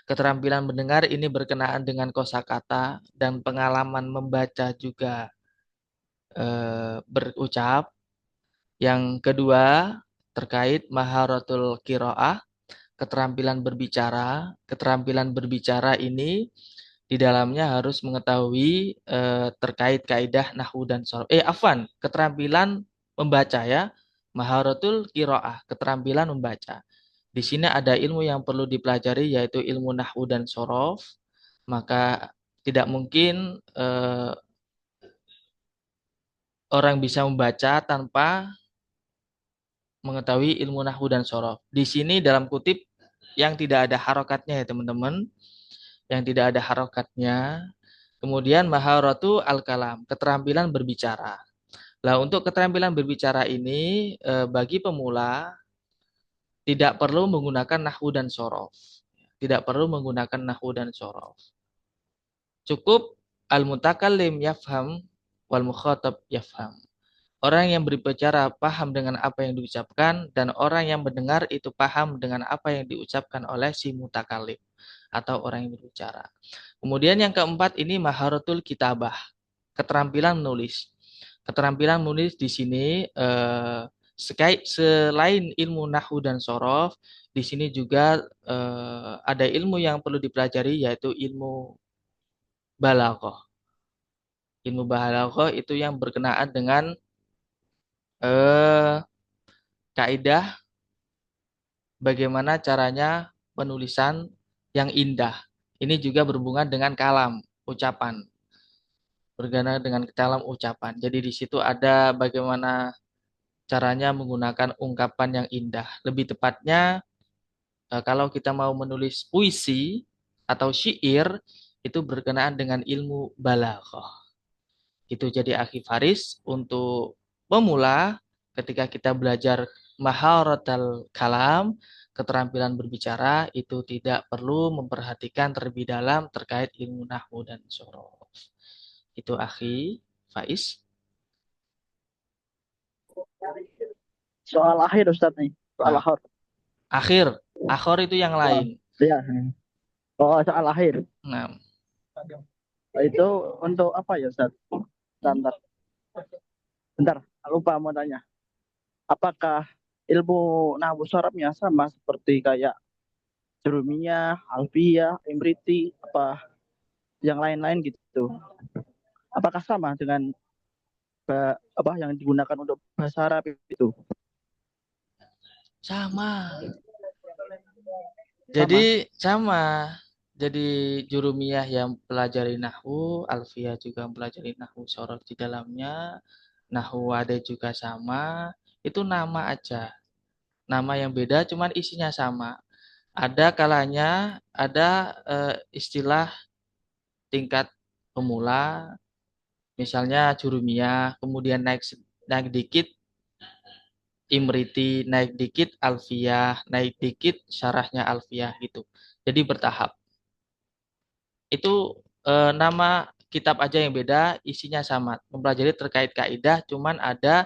Keterampilan mendengar ini berkenaan dengan kosakata dan pengalaman membaca juga berucap. Yang kedua terkait maharatul qiraah, keterampilan berbicara. Keterampilan berbicara ini di dalamnya harus mengetahui terkait kaidah nahwu dan sorof. Keterampilan membaca ya. Maharatul qiraah, keterampilan membaca. Di sini ada ilmu yang perlu dipelajari yaitu ilmu nahwu dan sorof. Maka tidak mungkin orang bisa membaca tanpa mengetahui ilmu nahwu dan sorof. Di sini dalam kutip yang tidak ada harokatnya ya teman-teman. Yang tidak ada harokatnya. Kemudian maharatu al-kalam, keterampilan berbicara. Nah, untuk keterampilan berbicara ini bagi pemula tidak perlu menggunakan nahwu dan sorof. Tidak perlu menggunakan nahwu dan sorof. Cukup al-mutakallim yafham wal mukhatab yafham. Orang yang berbicara paham dengan apa yang diucapkan dan orang yang mendengar itu paham dengan apa yang diucapkan oleh si mutakallim atau orang yang berbicara. Kemudian yang keempat ini maharatul kitabah, keterampilan menulis. Keterampilan menulis di sini selain ilmu nahwu dan sorof, di sini juga ada ilmu yang perlu dipelajari yaitu ilmu balaghah. Ilmu balaghah itu yang berkenaan dengan kaidah bagaimana caranya penulisan yang indah. Ini juga berhubungan dengan kalam, ucapan. Berkenaan dengan kalam ucapan. Jadi di situ ada bagaimana caranya menggunakan ungkapan yang indah. Lebih tepatnya kalau kita mau menulis puisi atau syair itu berkenaan dengan ilmu balaghah. Itu jadi akhi Faris untuk pemula ketika kita belajar maharatul kalam, keterampilan berbicara itu tidak perlu memperhatikan terlebih dalam terkait ilmu nahwu dan sorof. Itu akhi Faiz. Soal akhir Ustaz nih. Soal akhir. Akhir itu yang lain. Ya. Oh, soal akhir. Nah. Itu untuk apa ya Ustaz? Bentar, lupa mau tanya. Apakah ilmu nahwu sorofnya sama seperti kayak Jurumiyah, Alfiyah, Imriti, apa yang lain-lain gitu. Apakah sama dengan apa yang digunakan untuk bahasa Arab itu? Sama. Sama. Jadi sama. Jadi jurumiyah yang pelajari nahwu, alfiyah juga pelajari nahwu sorot di dalamnya, nahwu ada juga sama. Itu nama aja. Nama yang beda cuman isinya sama. Ada kalanya ada istilah tingkat pemula, misalnya jurumiyah, kemudian naik dikit imriti, naik dikit alfiyah, naik dikit syarahnya alfiyah gitu. Jadi bertahap. Itu nama kitab aja yang beda, isinya sama. Mempelajari terkait kaidah, cuman ada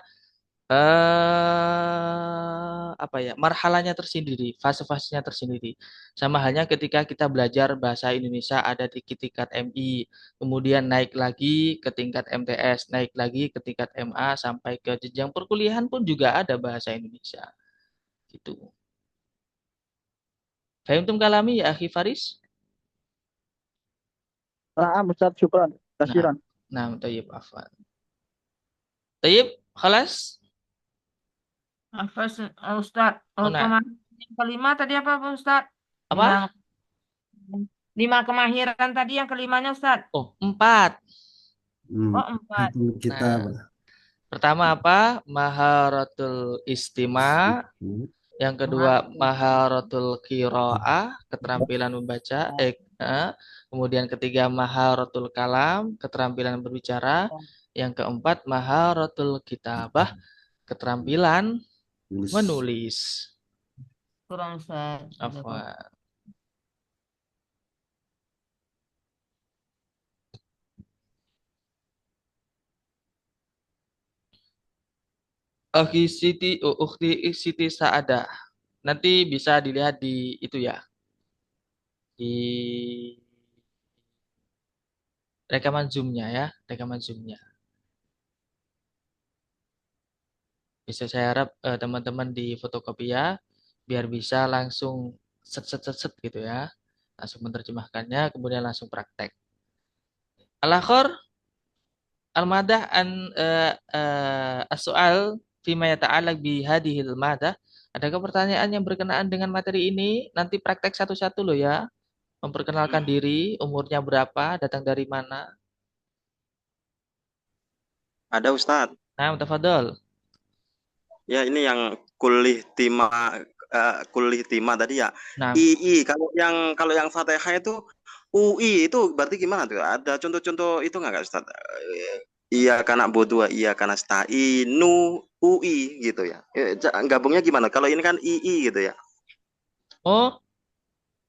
apa ya, marhalanya tersendiri, fase-fasenya tersendiri. Sama halnya ketika kita belajar bahasa Indonesia ada di tingkat MI, kemudian naik lagi ke tingkat MTS, naik lagi ke tingkat MA sampai ke jenjang perkuliahan pun juga ada bahasa Indonesia. Gitu. Fahimtum kalami ya akhi Faris? Ustaz, syukran. Nah, Kasiran. tayyib afwan. Tayyib, khalas? Apa Ustaz? Oh, nah. Kemarin yang kelima tadi apa Ustaz? Apa? 5 kemahiran tadi yang kelimanya Ustaz. Oh, 4. Oh, 4. Kita Nah, pertama apa? Maharatul istima. Yang kedua maharatul qiraah, keterampilan membaca. Kemudian ketiga maharatul kalam, keterampilan berbicara. Yang keempat maharatul kitabah, keterampilan menulis. Kurang Ustaz. Afwan. Ukhti Siti Saadah. Nanti bisa dilihat di itu ya. Di rekaman Zoom-nya ya, rekaman Zoom-nya. Bisa saya harap teman-teman di fotokopi ya, biar bisa langsung set gitu ya. Langsung menerjemahkannya, kemudian langsung praktek. Al-akhir al-madah an as-soal fima yata'alaq bi hadhil madah. Adakah pertanyaan yang berkenaan dengan materi ini? Nanti praktek satu-satu loh ya. Memperkenalkan diri, umurnya berapa, datang dari mana? Ada Ustadz. Nah, tafadhol. Ya ini yang kulih tima tadi ya. Nah. II kalau yang Fatihah itu UI itu berarti gimana tuh? Ada contoh-contoh itu nggak Ustaz? Iya karena bodua, iya karena sta'inu UI gitu ya. Gabungnya gimana? Kalau ini kan II gitu ya. Oh,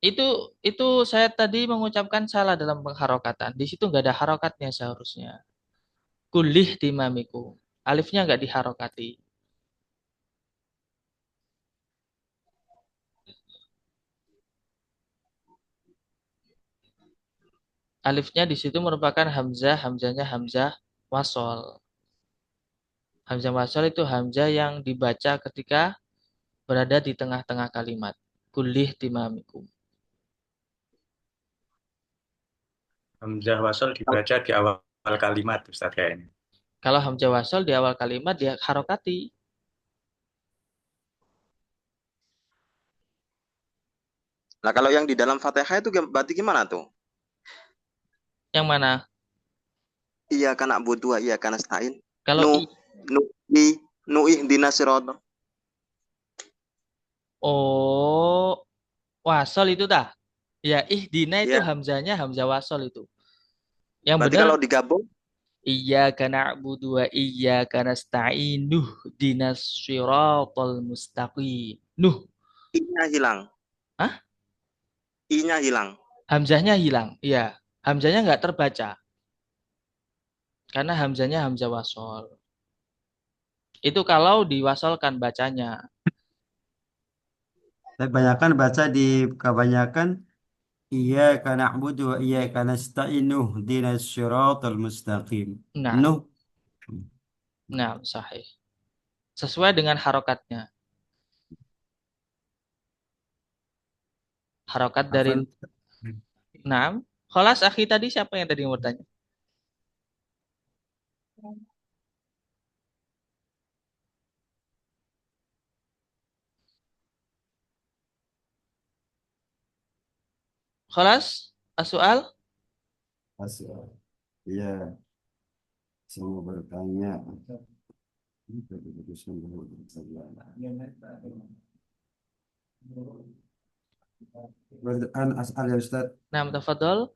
itu saya tadi mengucapkan salah dalam pengharokatan. Di situ nggak ada harokatnya seharusnya. Kulih timamiku. Alifnya nggak diharokati. Alifnya di situ merupakan hamzah, hamzahnya hamzah wasol. Hamzah wasol itu hamzah yang dibaca ketika berada di tengah-tengah kalimat. Kulih timamikum. Hamzah wasol dibaca di awal kalimat Ustaz kayaknya. Kalau hamzah wasol di awal kalimat dia harokati. Nah kalau yang di dalam Fatihah itu berarti gimana tuh? Yang mana? Iya karena bodua, iya karena sta'in. Kalau nuih dinasirot. Oh, wasol itu dah. Ya, ihdina itu Ya. hamzahnya hamzah wasol itu. Yang berarti benar kalau digabung iyyaka na'budu wa iyyaka nasta'in dinas siratal mustaqim. I-nya hilang. Hah? I-nya hilang. Hamzahnya hilang. Iya, hamzahnya nggak terbaca. Karena hamzahnya hamzah wasol. Itu kalau diwasolkan bacanya. Kebanyakan iyyaka na'budu wa iyyaka nasta'in ihdinas siratal mustaqim. Nah, sahih. Sesuai dengan harokatnya. Harokat dari Kholas akhi tadi siapa yang tadi yang bertanya? Kholas? As-soal? Iya, semua bertanya. Berdoaan asal ya Ustaz. Nah, tafadhol.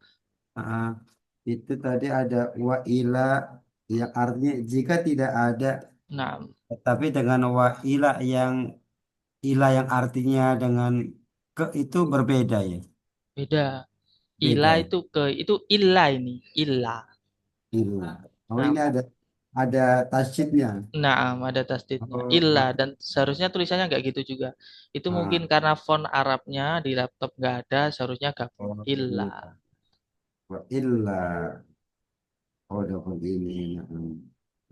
Ah, itu tadi ada wa ila yang artinya jika tidak ada, Nah, tapi dengan wa ila yang artinya dengan ke itu berbeda ya. beda. Ila Beda ya. itu illa ini, illa. Ila. Oh Nah, ini ada tasydidnya. nah, ada tasdidnya. Oh, Illa dan seharusnya tulisannya nggak gitu juga. Itu mungkin ah, karena font Arabnya di laptop nggak ada, seharusnya gabung. oh, Illa. iya. Wa illa. Oh udah begini.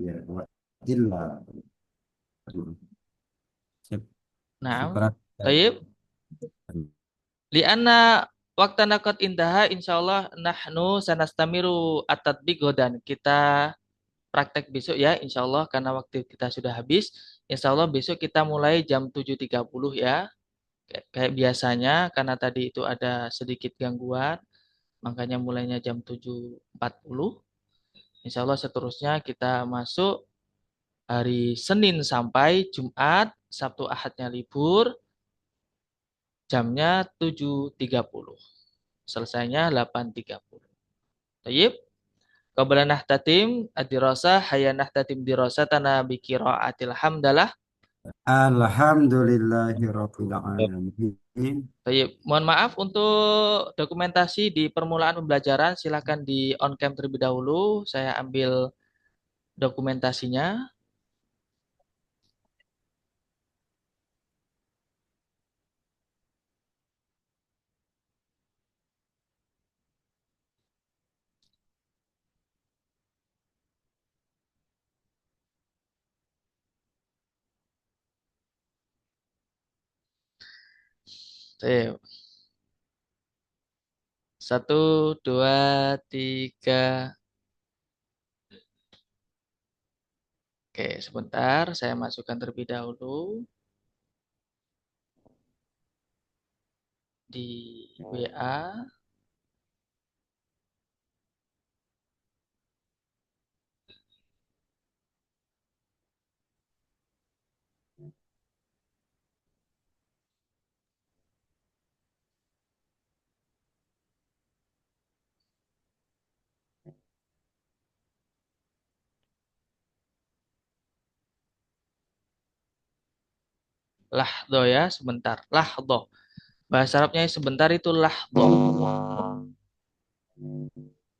Ya, wa illa. Sip. Nah, Syukran. taib. Lianna waktana qad intaha insyaallah nahnu sanastamiru at-tatbiq godan. Kita praktek besok ya insyaallah karena waktu kita sudah habis. Insyaallah besok kita mulai jam 7.30 ya. Kayak biasanya karena tadi itu ada sedikit gangguan, makanya mulainya jam 7.40. Insyaallah seterusnya kita masuk hari Senin sampai Jumat, Sabtu Ahadnya libur, jamnya 7.30. Selesainya 8.30. Tayyib. Qabla nahtatim ad-dirasah hayya nahtatim dirasatana bi qiraatil hamdalah. Alhamdulillahirabbil alamin. Tayyib. Mohon maaf untuk dokumentasi di permulaan pembelajaran silakan di on cam terlebih dahulu. Saya ambil dokumentasinya. Tayyib. 1, 2, 3. Oke, sebentar saya masukkan terlebih dahulu di WA. Lahdo ya, sebentar. Lahdo. Bahasa Arabnya sebentar itu lahdo.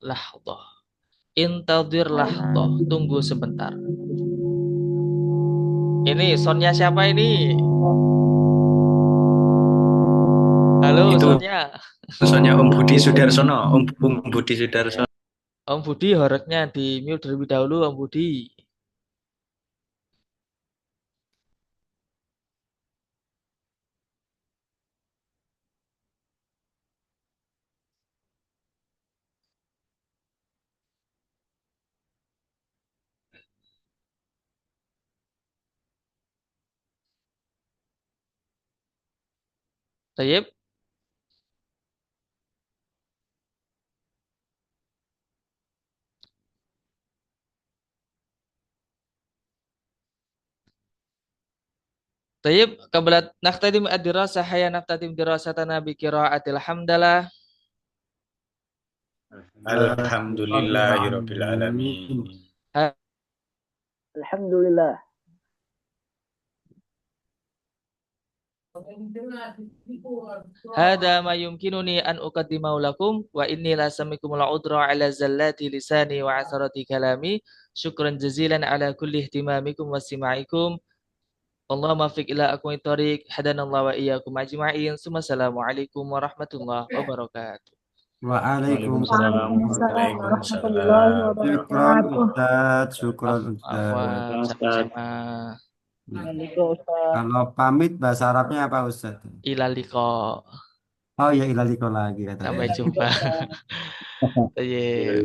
Lahdo. Intadir lahdo. Tunggu sebentar. Ini soundnya siapa ini? Halo, Itu soundnya. soalnya Om Budi Sudarsono, Om Budi Sudarsono. Om Budi horornya di mute terlebih dahulu, Om Budi. Tayyib. Tayyib, qabla naqtadim ad-dirasah hayya naqtadim dirasatana bi qiraatil hamdalah. Alhamdulillahirabbil alamin. Alhamdulillah. Hada ma yumkinuni an uqaddimahu lakum wa inni la samikumul udra ala zallati lisani wa asarati kalami. Syukran jazilan ala kulli ihtimamikum wa sima'ikum. Allahumma fiq ila aqwamit thoriq hadanallahu wa iyyakum ajma'in. Assalamualaikum warahmatullahi wabarakatuh. Waalaikumsalam. Waalaikumsalam warahmatullahi Syukran wabarakatuh. Ustaz, syukran Afwan, Ustaz. sama-sama. Kalau pamit bahasa Arabnya apa Ustaz? Ilal liqa. Oh ya ilaliko lagi katanya. Sampai jumpa. Iya.